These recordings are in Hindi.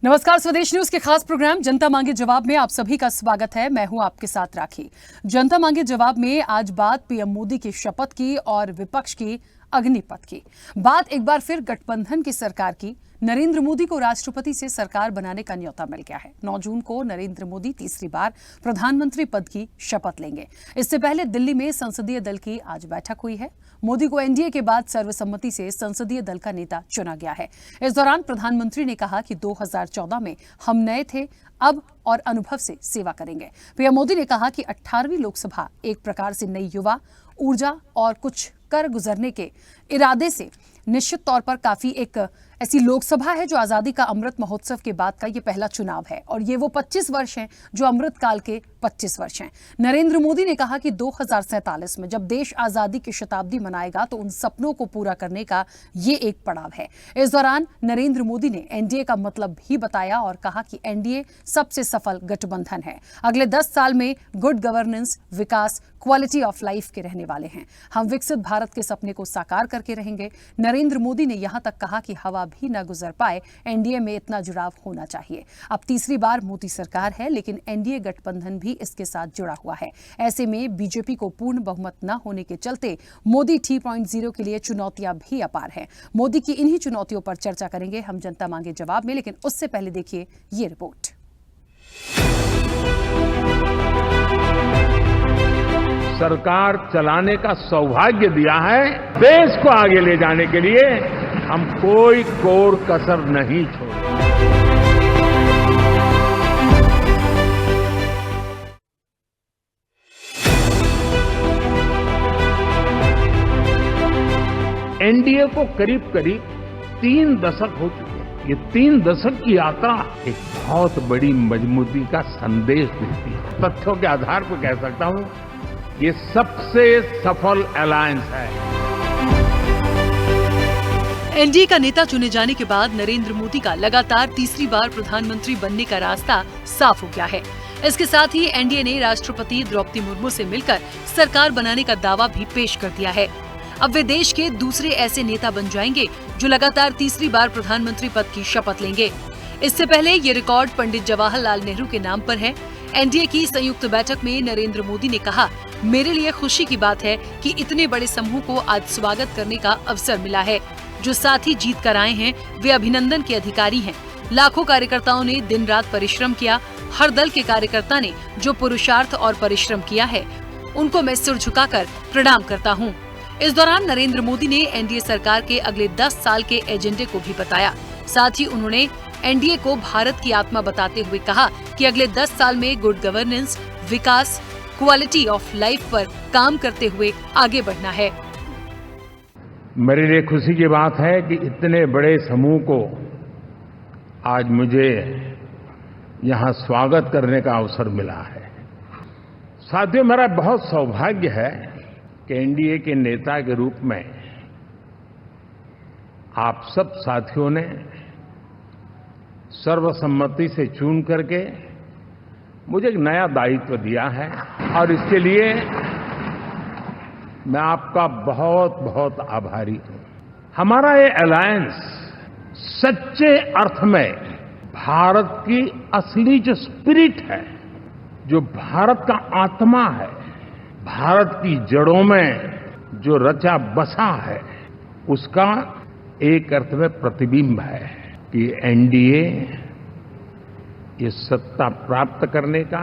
नमस्कार, स्वदेश न्यूज के खास प्रोग्राम जनता मांगे जवाब में आप सभी का स्वागत है। मैं हूं आपके साथ राखी। जनता मांगे जवाब में आज बात पीएम मोदी की शपथ की और विपक्ष की अग्निपथ की। बात एक बार फिर गठबंधन की सरकार की। नरेंद्र मोदी को राष्ट्रपति से सरकार बनाने का न्योता मिल गया है। 9 जून को नरेंद्र मोदी तीसरी बार प्रधानमंत्री पद की शपथ लेंगे। इससे पहले दिल्ली में संसदीय दल की आज बैठक हुई है। मोदी को एनडीए के बाद सर्वसम्मति से संसदीय दल का नेता चुना गया है। इस दौरान प्रधानमंत्री ने कहा कि 2014 में हम नए थे, अब और अनुभव से सेवा करेंगे। पीएम मोदी ने कहा कि 18वीं लोकसभा एक प्रकार से नई युवा ऊर्जा और कुछ कर गुजरने के इरादे से निश्चित तौर पर काफी एक ऐसी लोकसभा है जो आजादी का अमृत महोत्सव के बाद का ये पहला चुनाव है और ये वो 25 वर्ष हैं जो अमृत काल के 25 वर्ष हैं। नरेंद्र मोदी ने कहा कि 2047 में जब देश आजादी की शताब्दी मनाएगा तो उन सपनों को पूरा करने का ये एक पड़ाव है। इस दौरान नरेंद्र मोदी ने एनडीए का मतलब भी बताया और कहा कि एनडीए सबसे सफल गठबंधन है। अगले 10 साल में good governance, Vikas, quality of life के रहने वाले हैं। हम विकसित भारत के सपने को साकार करके रहेंगे। नरेंद्र मोदी ने यहां तक कहा कि हवा भी न गुजर पाए, एनडीए में इतना जुड़ाव होना चाहिए। अब तीसरी बार मोदी सरकार है, लेकिन एनडीए गठबंधन भी इसके साथ जुड़ा हुआ है। ऐसे में बीजेपी को पूर्ण बहुमत न होने के चलते मोदी 3.0 के लिए चुनौतियां भी अपार हैं। मोदी की इन्हीं चुनौतियों पर चर्चा करेंगे हम जनता मांगे जवाब में, लेकिन उससे पहले देखिए ये रिपोर्ट। सरकार चलाने का सौभाग्य दिया है। देश को आगे ले जाने के लिए हम कोई कोर कसर नहीं छोड़ेंगे। एनडीए को करीब करीब 3 दशक हो चुके हैं। ये 3 दशक की यात्रा एक बहुत बड़ी मजबूती का संदेश देती है। तथ्यों के आधार पर कह सकता हूं ये सबसे सफल अलायंस है। एनडीए का नेता चुने जाने के बाद नरेंद्र मोदी का लगातार तीसरी बार प्रधानमंत्री बनने का रास्ता साफ हो गया है। इसके साथ ही एनडीए ने राष्ट्रपति द्रौपदी मुर्मू से मिलकर सरकार बनाने का दावा भी पेश कर दिया है। अब वे देश के दूसरे ऐसे नेता बन जाएंगे जो लगातार तीसरी बार प्रधानमंत्री पद की शपथ लेंगे। इससे पहले ये रिकॉर्ड पंडित जवाहरलाल नेहरू के नाम पर है। एनडीए की संयुक्त बैठक में नरेंद्र मोदी ने कहा, मेरे लिए खुशी की बात है कि इतने बड़े समूह को आज स्वागत करने का अवसर मिला है। जो साथी जीत कर आए हैं वे अभिनंदन के अधिकारी हैं। लाखों कार्यकर्ताओं ने दिन रात परिश्रम किया। हर दल के कार्यकर्ता ने जो पुरुषार्थ और परिश्रम किया है उनको मैं सिर झुकाकर प्रणाम करता हूँ। इस दौरान नरेंद्र मोदी ने एनडीए सरकार के अगले 10 साल के एजेंडे को भी बताया। साथ ही उन्होंने एनडीए को भारत की आत्मा बताते हुए कहा कि अगले 10 साल में good governance, Vikas, quality of life पर काम करते हुए आगे बढ़ना है। मेरे लिए खुशी की बात है कि इतने बड़े समूह को आज मुझे यहाँ स्वागत करने का अवसर मिला है। साथियों, मेरा बहुत सौभाग्य है कि एनडीए के नेता के रूप में आप सब साथियों ने सर्वसम्मति से चुन करके मुझे एक नया दायित्व दिया है और इसके लिए मैं आपका बहुत बहुत आभारी हूं। हमारा ये अलायंस सच्चे अर्थ में भारत की असली जो स्पिरिट है, जो भारत का आत्मा है, भारत की जड़ों में जो रचा बसा है, उसका एक अर्थ में प्रतिबिंब है कि एनडीए ये सत्ता प्राप्त करने का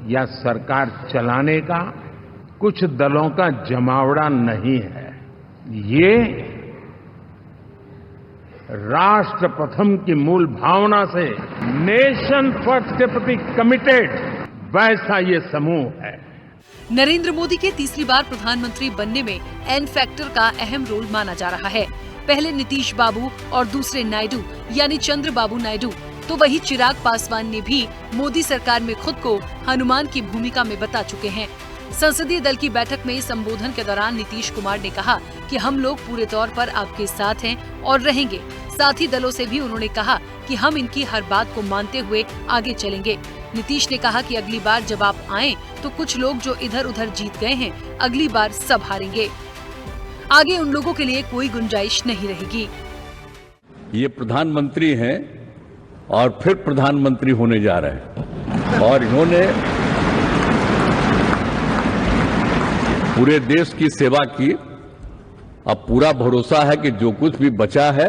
या सरकार चलाने का कुछ दलों का जमावड़ा नहीं है। ये राष्ट्र प्रथम की मूल भावना से नेशन फर्स्ट के प्रति कमिटेड वैसा ये समूह है। नरेंद्र मोदी के तीसरी बार प्रधानमंत्री बनने में एन फैक्टर का अहम रोल माना जा रहा है। पहले नीतीश बाबू और दूसरे नायडू यानी चंद्रबाबू नायडू, तो वही चिराग पासवान ने भी मोदी सरकार में खुद को हनुमान की भूमिका में बता चुके हैं। संसदीय दल की बैठक में संबोधन के दौरान नीतीश कुमार ने कहा कि हम लोग पूरे तौर पर आपके साथ हैं और रहेंगे। साथी दलों से भी उन्होंने कहा कि हम इनकी हर बात को मानते हुए आगे चलेंगे। नीतीश ने कहा कि अगली बार जब आप आएं तो कुछ लोग जो इधर उधर जीत गए हैं अगली बार सब हारेंगे। आगे उन लोगों के लिए कोई गुंजाइश नहीं रहेगी। ये प्रधानमंत्री हैं और फिर प्रधानमंत्री होने जा रहे हैं और इन्होंने पूरे देश की सेवा की। अब पूरा भरोसा है कि जो कुछ भी बचा है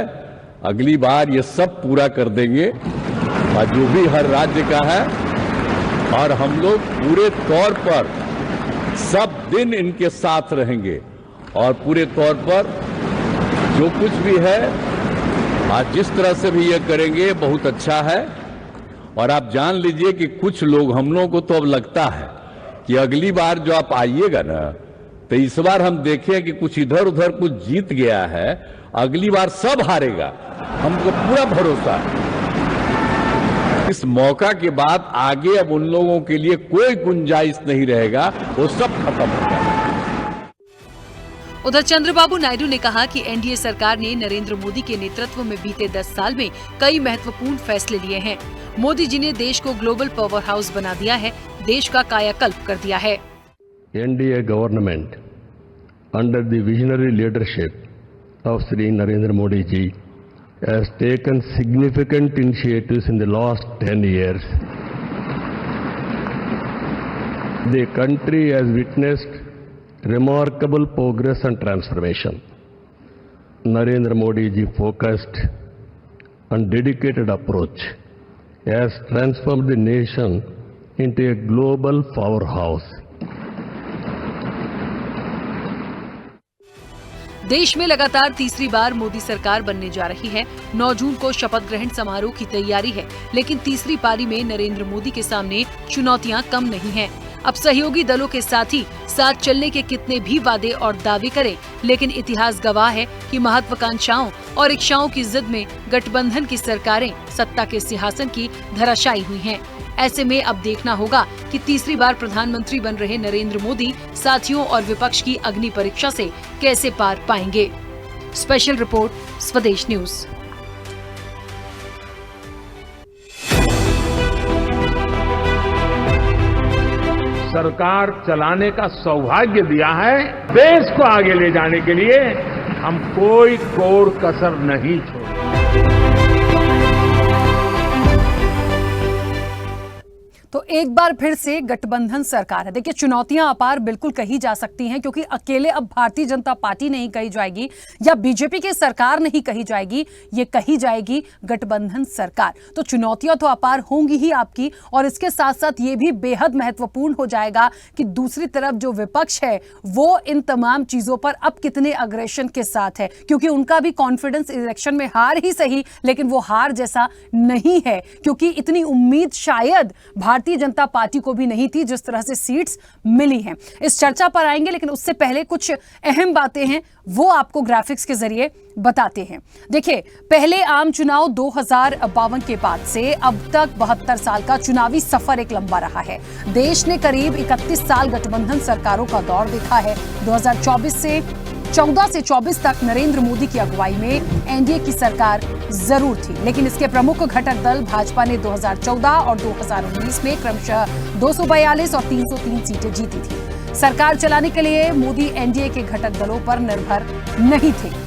अगली बार ये सब पूरा कर देंगे और जो भी हर राज्य का है, और हम लोग पूरे तौर पर सब दिन इनके साथ रहेंगे और पूरे तौर पर जो कुछ भी है आज जिस तरह से भी ये करेंगे बहुत अच्छा है। और आप जान लीजिए कि कुछ लोग, हम लोगों को तो अब लगता है कि अगली बार जो आप आइएगा ना, तो इस बार हम देखें कि कुछ इधर उधर कुछ जीत गया है, अगली बार सब हारेगा, हमको पूरा भरोसा है। इस मौका के बाद आगे अब उन लोगों के लिए कोई गुंजाइश नहीं रहेगा, वो सब खत्म हो जाएगा। उधर चंद्रबाबू नायडू ने कहा कि एनडीए सरकार ने नरेंद्र मोदी के नेतृत्व में बीते 10 साल में कई महत्वपूर्ण फैसले लिए हैं। मोदी जी ने देश को ग्लोबल पावर हाउस बना दिया है, देश का कायाकल्प कर दिया है। NDA government, under the visionary leadership of Shri Narendra Modi ji, has taken significant initiatives in the last 10 years. The country has witnessed remarkable progress and transformation. Narendra Modi ji focused and dedicated approach has transformed the nation into a global powerhouse. देश में लगातार तीसरी बार मोदी सरकार बनने जा रही है। 9 जून को शपथ ग्रहण समारोह की तैयारी है, लेकिन तीसरी पारी में नरेंद्र मोदी के सामने चुनौतियां कम नहीं हैं। अब सहयोगी दलों के साथी साथ चलने के कितने भी वादे और दावे करें, लेकिन इतिहास गवाह है कि महत्वाकांक्षाओं और इच्छाओं की जिद में गठबंधन की सरकारें सत्ता के सिंहासन की धराशायी हुई हैं। ऐसे में अब देखना होगा कि तीसरी बार प्रधानमंत्री बन रहे नरेंद्र मोदी साथियों और विपक्ष की अग्नि परीक्षा से कैसे पार पाएंगे। स्पेशल रिपोर्ट, स्वदेश न्यूज। सरकार चलाने का सौभाग्य दिया है। देश को आगे ले जाने के लिए हम कोई कोर कसर नहीं छोड़ेंगे। तो एक बार फिर से गठबंधन सरकार है। देखिए, चुनौतियां अपार बिल्कुल कही जा सकती हैं, क्योंकि अकेले अब भारतीय जनता पार्टी नहीं कही जाएगी या बीजेपी की सरकार नहीं कही जाएगी, ये कही जाएगी गठबंधन सरकार। तो चुनौतियां तो अपार होंगी ही आपकी, और इसके साथ साथ ये भी बेहद महत्वपूर्ण हो जाएगा कि दूसरी तरफ जो विपक्ष है वो इन तमाम चीजों पर अब कितने अग्रेशन के साथ है, क्योंकि उनका भी कॉन्फिडेंस इलेक्शन में हार ही सही, लेकिन वो हार जैसा नहीं है, क्योंकि इतनी उम्मीद शायद भारतीय जनता पार्टी को भी नहीं थी जिस तरह से सीट्स मिली हैं। इस चर्चा पर आएंगे, लेकिन उससे पहले कुछ अहम बातें हैं वो आपको ग्राफिक्स के जरिए बताते हैं। देखिए, पहले आम चुनाव 2052 के बाद से अब तक 72 साल का चुनावी सफर एक लंबा रहा है। देश ने करीब 31 साल गठबंधन सरकारों का दौर देखा है। 2014 से 24 तक नरेंद्र मोदी की अगुवाई में एनडीए की सरकार जरूर थी, लेकिन इसके प्रमुख घटक दल भाजपा ने 2014 और 2019 में क्रमशः 242 और 303 सीटें जीती थी। सरकार चलाने के लिए मोदी एनडीए के घटक दलों पर निर्भर नहीं थे।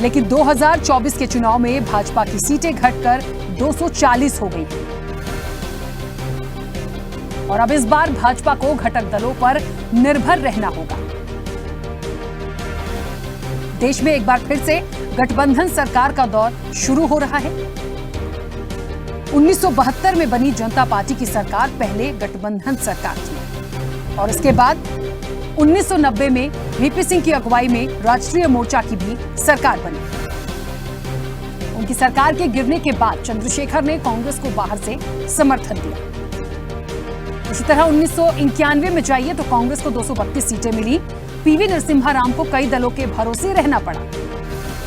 लेकिन 2024 के चुनाव में भाजपा की सीटें घटकर 240 हो गई और अब इस बार भाजपा को घटक दलों पर निर्भर रहना होगा। देश में एक बार फिर से गठबंधन सरकार का दौर शुरू हो रहा है। 1972 में बनी जनता पार्टी की सरकार पहले गठबंधन सरकार थी और इसके बाद 1990 में वीपी सिंह की अगुवाई में राष्ट्रीय मोर्चा की भी सरकार बनी। उनकी सरकार के गिरने के बाद चंद्रशेखर ने कांग्रेस को बाहर से समर्थन दिया। इसी तरह 1991 में जाइए तो कांग्रेस को 232 सीटें मिली। पीवी नरसिम्हा राव को कई दलों के भरोसे रहना पड़ा।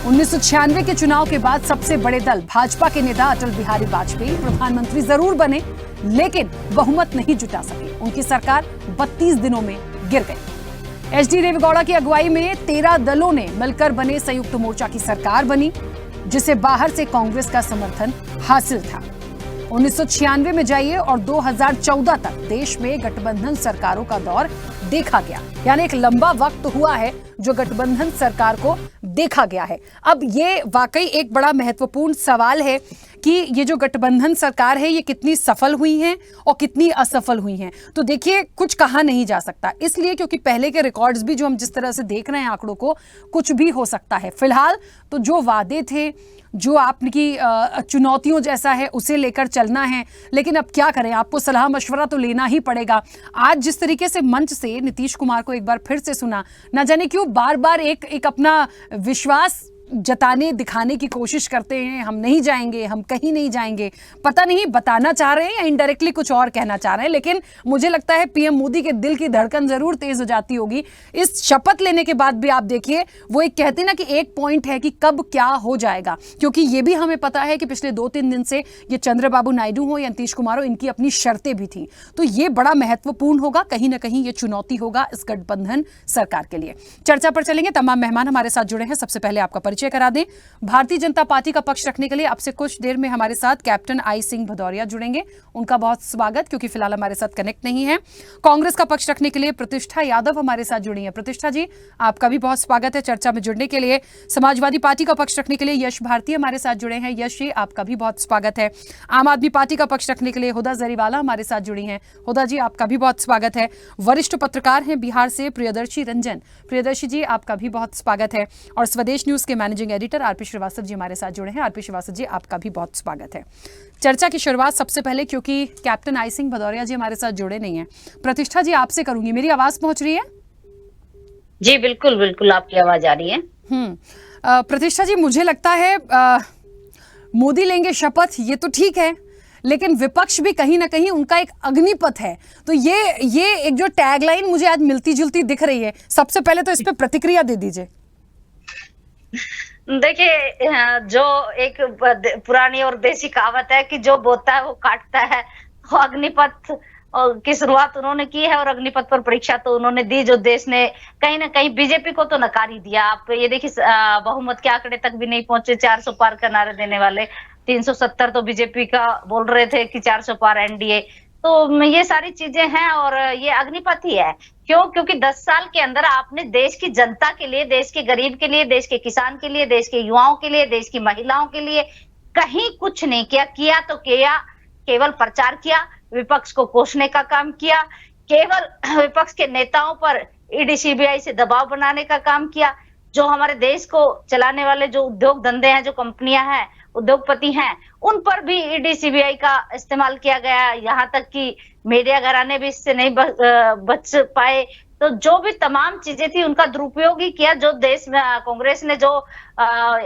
1996 के चुनाव के बाद सबसे बड़े दल भाजपा के नेता अटल बिहारी वाजपेयी प्रधानमंत्री जरूर बने, लेकिन बहुमत नहीं जुटा सके। उनकी सरकार 32 दिनों में गिर गई। एचडी देवेगौड़ा की अगुवाई में 13 दलों ने मिलकर बने संयुक्त मोर्चा की सरकार बनी, जिसे बाहर से कांग्रेस का समर्थन हासिल था। 1996 में जाइए और 2014 तक देश में गठबंधन सरकारों का दौर देखा गया, यानी एक लंबा वक्त हुआ है जो गठबंधन सरकार को देखा गया है। अब ये वाकई एक बड़ा महत्वपूर्ण सवाल है कि ये जो गठबंधन सरकार है ये कितनी सफल हुई है और कितनी असफल हुई है। तो देखिए, कुछ कहा नहीं जा सकता, इसलिए क्योंकि पहले के रिकॉर्ड्स भी जो हम जिस तरह से देख रहे हैं आंकड़ों को, कुछ भी हो सकता है। फिलहाल तो जो वादे थे, जो आपकी चुनौतियों जैसा है, उसे लेकर चलना है। लेकिन अब क्या करें, आपको सलाह मशवरा तो लेना ही पड़ेगा। आज जिस तरीके से मंच से नीतीश कुमार को एक बार फिर से सुना, ना जाने क्यों बार बार एक अपना विश्वास जताने दिखाने की कोशिश करते हैं, हम नहीं जाएंगे, हम कहीं नहीं जाएंगे। पता नहीं बताना चाह रहे हैं या इनडायरेक्टली कुछ और कहना चाह रहे हैं, लेकिन मुझे लगता है पीएम मोदी के दिल की धड़कन जरूर तेज हो जाती होगी इस शपथ लेने के बाद भी। आप देखिए, वो एक कहते ना कि एक पॉइंट है कि कब क्या हो जाएगा, क्योंकि ये भी हमें पता है कि पिछले 2-3 दिन से ये चंद्रबाबू नायडू हो या नीतीश कुमार हो, इनकी अपनी शर्तें भी थी। तो ये बड़ा महत्वपूर्ण होगा, कहीं ना कहीं ये चुनौती होगा इस गठबंधन सरकार के लिए। चर्चा पर चलेंगे, तमाम मेहमान हमारे साथ जुड़े हैं। सबसे पहले आपका परिचय करा दें। भारतीय जनता पार्टी का पक्ष रखने के लिए अब से कुछ देर में हमारे साथ कैप्टन आई सिंह भदौरिया जुड़ेंगे, उनका बहुत स्वागत, क्योंकि फिलहाल हमारे साथ कनेक्ट नहीं है। कांग्रेस का पक्ष रखने के लिए प्रतिष्ठा यादव हमारे साथ जुड़ी हैं। प्रतिष्ठा जी, आपका भी बहुत स्वागत है चर्चा में जुड़ने के लिए। समाजवादी पार्टी का पक्ष रखने के लिए यश भारती हमारे साथ जुड़े हैं। यश जी, आपका भी बहुत स्वागत है। आम आदमी पार्टी का पक्ष रखने के लिए हुदा जरीवाला हमारे साथ जुड़ी हैं। हुदा जी, आपका भी बहुत स्वागत है। वरिष्ठ पत्रकार हैं बिहार से प्रियदर्शी रंजन। प्रियदर्शी जी, आपका भी बहुत स्वागत है। और स्वदेश न्यूज के managing editor RP Srivastava ji हमारे साथ जुड़े हैं। आरपी श्रीवास्तव जी, आपका भी बहुत स्वागत है। चर्चा की शुरुआत सबसे पहले, क्योंकि कैप्टन आई सिंह भदौरिया जी हमारे साथ जुड़े नहीं हैं, प्रतिष्ठा जी आपसे करूंगी। मेरी आवाज पहुंच रही है? जी बिल्कुल बिल्कुल, आपकी आवाज आ रही है। प्रतिष्ठा जी, मुझे लगता है मोदी लेंगे शपथ, ये तो ठीक है, लेकिन विपक्ष भी कहीं ना कहीं उनका एक अग्निपथ है। तो ये एक जो टैगलाइन मुझे आज मिलती जुलती दिख रही है, सबसे पहले तो इस पे प्रतिक्रिया दे दीजिए। देखिए, जो एक पुरानी और देसी कहावत है कि जो बोता है वो काटता है, वो अग्निपथ की शुरुआत उन्होंने की है और अग्निपथ पर परीक्षा तो उन्होंने दी, जो देश ने कहीं ना कहीं बीजेपी को तो नकार ही दिया। आप ये देखिए, बहुमत के आंकड़े तक भी नहीं पहुंचे, 400 पार का नारे देने वाले 370 तो बीजेपी का बोल रहे थे कि 400 पार एनडीए। तो ये सारी चीजें हैं और ये अग्निपथ ही है। क्यों? क्योंकि 10 साल के अंदर आपने देश की जनता के लिए, देश के गरीब के लिए, देश के किसान के लिए, देश के युवाओं के लिए, देश की महिलाओं के लिए कहीं कुछ नहीं किया। किया तो किया, केवल प्रचार किया, विपक्ष को कोसने का काम किया, केवल विपक्ष के नेताओं पर ईडी सीबीआई से दबाव बनाने का काम किया। जो हमारे देश को चलाने वाले जो उद्योग धंधे हैं, जो कंपनियां हैं, उद्योगपति हैं, उन पर भी ईडी सीबीआई का इस्तेमाल किया गया। यहाँ तक कि मीडिया घराने भी इससे नहीं बच पाए। तो जो भी तमाम चीजें थी उनका दुरुपयोग ही किया। जो देश में कांग्रेस ने जो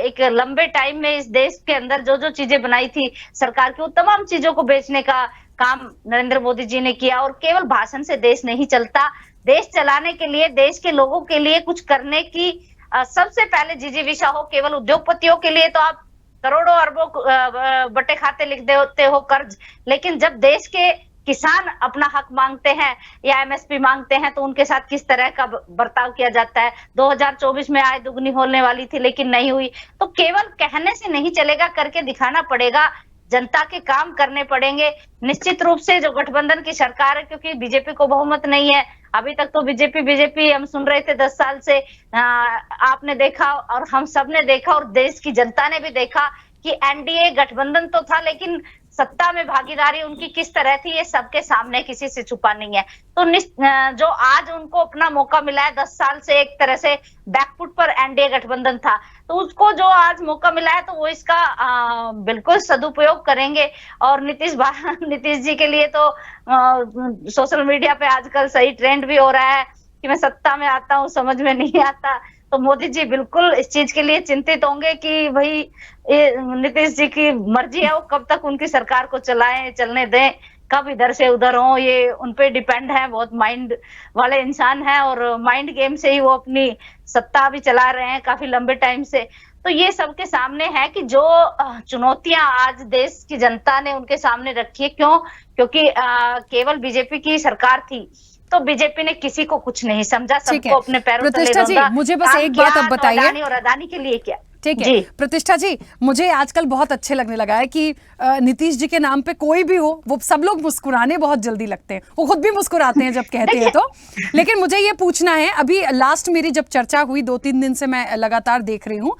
एक लंबे टाइम में इस देश के अंदर जो जो चीजें बनाई थी सरकार की, वो तमाम चीजों को बेचने का काम नरेंद्र मोदी जी ने किया। और केवल भाषण से देश नहीं चलता, देश चलाने के लिए, देश के लोगों के लिए कुछ करने की सबसे पहले जिजीविषा हो। केवल उद्योगपतियों के लिए तो आप करोड़ों अरबों बटे खाते लिख देते हो कर्ज, लेकिन जब देश के किसान अपना हक मांगते हैं या एमएसपी मांगते हैं तो उनके साथ किस तरह का बर्ताव किया जाता है। 2024 में आय दुगनी होने वाली थी लेकिन नहीं हुई। तो केवल कहने से नहीं चलेगा, करके दिखाना पड़ेगा, जनता के काम करने पड़ेंगे। निश्चित रूप से जो गठबंधन की सरकार है, क्योंकि बीजेपी को बहुमत नहीं है अभी तक, तो बीजेपी हम सुन रहे थे 10 साल से। आपने देखा और हम सब ने देखा और देश की जनता ने भी देखा कि एनडीए गठबंधन तो था, लेकिन सत्ता में भागीदारी उनकी किस तरह थी, ये सबके सामने, किसी से छुपा नहीं है। तो जो आज उनको अपना मौका मिला है, 10 साल से एक तरह से बैकफुट पर एनडीए गठबंधन था, तो उसको जो आज मौका मिला है तो वो इसका बिल्कुल सदुपयोग करेंगे। और नीतीश जी के लिए तो सोशल मीडिया पे आजकल सही ट्रेंड भी हो रहा है कि मैं सत्ता में आता हूँ, समझ में नहीं आता। तो मोदी जी बिल्कुल इस चीज के लिए चिंतित होंगे कि भाई नीतीश जी की मर्जी है, वो कब तक उनकी सरकार को चलने दें, कब इधर से उधर हो, ये उनपे डिपेंड है। बहुत माइंड वाले इंसान हैं और माइंड गेम से ही वो अपनी सत्ता भी चला रहे हैं काफी लंबे टाइम से। तो ये सबके सामने है कि जो चुनौतियां आज देश की जनता ने उनके सामने रखी है। क्यों? क्योंकि केवल बीजेपी की सरकार थी तो बीजेपी ने किसी को कुछ नहीं समझा, सबको अपने पैरों तले प्रतिष्ठा जी, मुझे बस एक बात अब बताइए। और अदानी के लिए क्या? ठीक है जी। प्रतिष्ठा जी, मुझे आजकल बहुत अच्छे लगने लगा है कि नीतीश जी के नाम पे कोई भी हो वो सब लोग मुस्कुराने बहुत जल्दी लगते हैं, वो खुद भी मुस्कुराते हैं जब कहते हैं तो। लेकिन मुझे ये पूछना है, अभी लास्ट मेरी जब चर्चा हुई 2-3 दिन से मैं लगातार देख रही हूँ,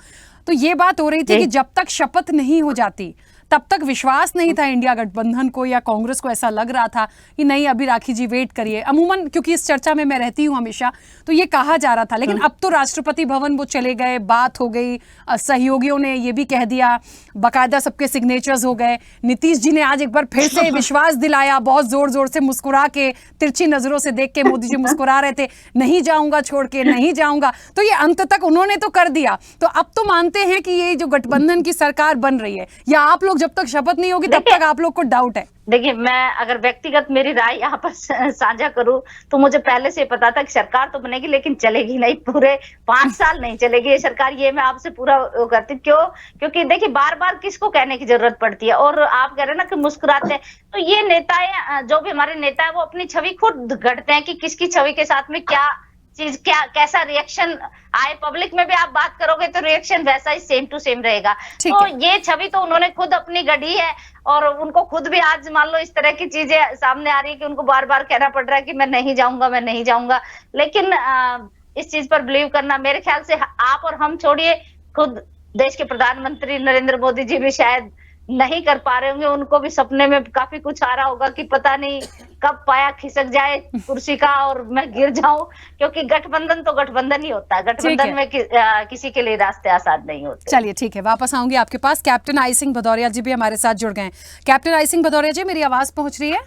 तो ये बात हो रही थी कि जब तक शपथ नहीं हो जाती तब तक विश्वास नहीं था इंडिया गठबंधन को या कांग्रेस को। ऐसा लग रहा था कि नहीं अभी राखी जी वेट करिए। अमूमन क्योंकि इस चर्चा में मैं रहती हूं हमेशा, तो ये कहा जा रहा था। लेकिन अब तो राष्ट्रपति भवन वो चले गए, बात हो गई, सहयोगियों ने ये भी कह दिया, बाकायदा सबके सिग्नेचर्स हो गए। नीतीश जी ने आज एक बार फिर से विश्वास दिलाया, बहुत जोर जोर से मुस्कुरा के, तिरछी नजरों से देख के मोदी जी मुस्कुरा रहे थे, नहीं जाऊंगा छोड़ के, नहीं जाऊंगा। तो ये अंत तक उन्होंने तो कर दिया। तो अब तो मानते हैं कि ये जो गठबंधन की सरकार बन रही है, या आप लोग जब तक शपथ नहीं होगी तब तक आप लोग को डाउट है? देखिए, मैं अगर व्यक्तिगत मेरी राय यहाँ पर साझा करूं तो मुझे पहले से पता था कि सरकार तो बनेगी लेकिन चलेगी नहीं, पूरे 5 साल नहीं चलेगी ये सरकार। ये मैं आपसे पूरा करती। क्यों? क्योंकि देखिए बार बार किसको कहने की जरूरत पड़ती है। और आप कह रहे हैं ना कि मुस्कुराते हैं, तो ये नेताएं, जो भी हमारे नेता है, वो अपनी छवि खुद गढ़ते हैं कि किसकी छवि के साथ में क्या चीज, क्या कैसा रिएक्शन आए। पब्लिक में भी आप बात करोगे तो रिएक्शन वैसा ही सेम टू सेम रहेगा। तो ये छवि तो उन्होंने खुद अपनी गढ़ी है, और उनको खुद भी आज मान लो इस तरह की चीजें सामने आ रही है कि उनको बार बार कहना पड़ रहा है कि मैं नहीं जाऊंगा, मैं नहीं जाऊंगा। लेकिन इस चीज पर बिलीव करना, मेरे ख्याल से आप और हम छोड़िए, खुद देश के प्रधानमंत्री नरेंद्र मोदी जी भी शायद नहीं कर पा रहे होंगे। उनको भी सपने में काफी कुछ आ रहा होगा कि पता नहीं कब पाया खिसक जाए कुर्सी का और मैं गिर जाऊं। क्योंकि गठबंधन तो गठबंधन ही होता है, गठबंधन में किसी के लिए रास्ते आसान नहीं होते। चलिए ठीक है, वापस आऊंगी आपके पास। कैप्टन आई सिंह भदौरिया जी भी हमारे साथ जुड़ गए हैं। कैप्टन आई सिंह भदौरिया जी, मेरी आवाज पहुंच रही है?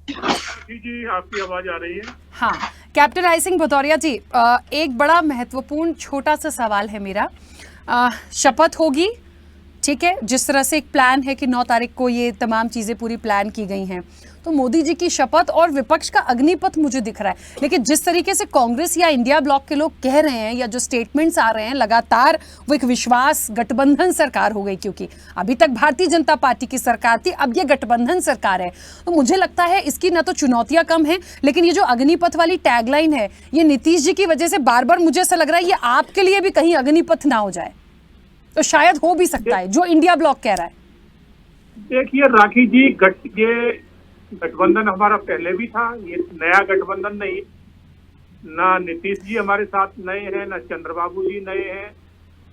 जी, आपकी आवाज आ रही है। हाँ कैप्टन आई सिंह भदौरिया जी, एक बड़ा महत्वपूर्ण छोटा सा सवाल है मेरा। शपथ होगी, ठीक है, जिस तरह से एक प्लान है कि 9 तारीख को ये तमाम चीज़ें पूरी प्लान की गई हैं, तो मोदी जी की शपथ और विपक्ष का अग्निपथ मुझे दिख रहा है। लेकिन जिस तरीके से कांग्रेस या इंडिया ब्लॉक के लोग कह रहे हैं या जो स्टेटमेंट्स आ रहे हैं लगातार, वो एक विश्वास गठबंधन सरकार हो गई, क्योंकि अभी तक भारतीय जनता पार्टी की सरकार थी, अब ये गठबंधन सरकार है। तो मुझे लगता है इसकी ना तो चुनौतियां कम है, लेकिन ये जो अग्निपथ वाली टैगलाइन है, ये नीतीश जी की वजह से बार बार मुझे ऐसा लग रहा है ये आपके लिए भी कहीं अग्निपथ ना हो जाए। तो शायद हो भी सकता है जो इंडिया ब्लॉक कह रहा है। देखिए राखी जी, ये गठबंधन हमारा पहले भी था, ये नया गठबंधन नहीं। ना नीतीश जी हमारे साथ नए हैं, ना चंद्रबाबू जी नए हैं,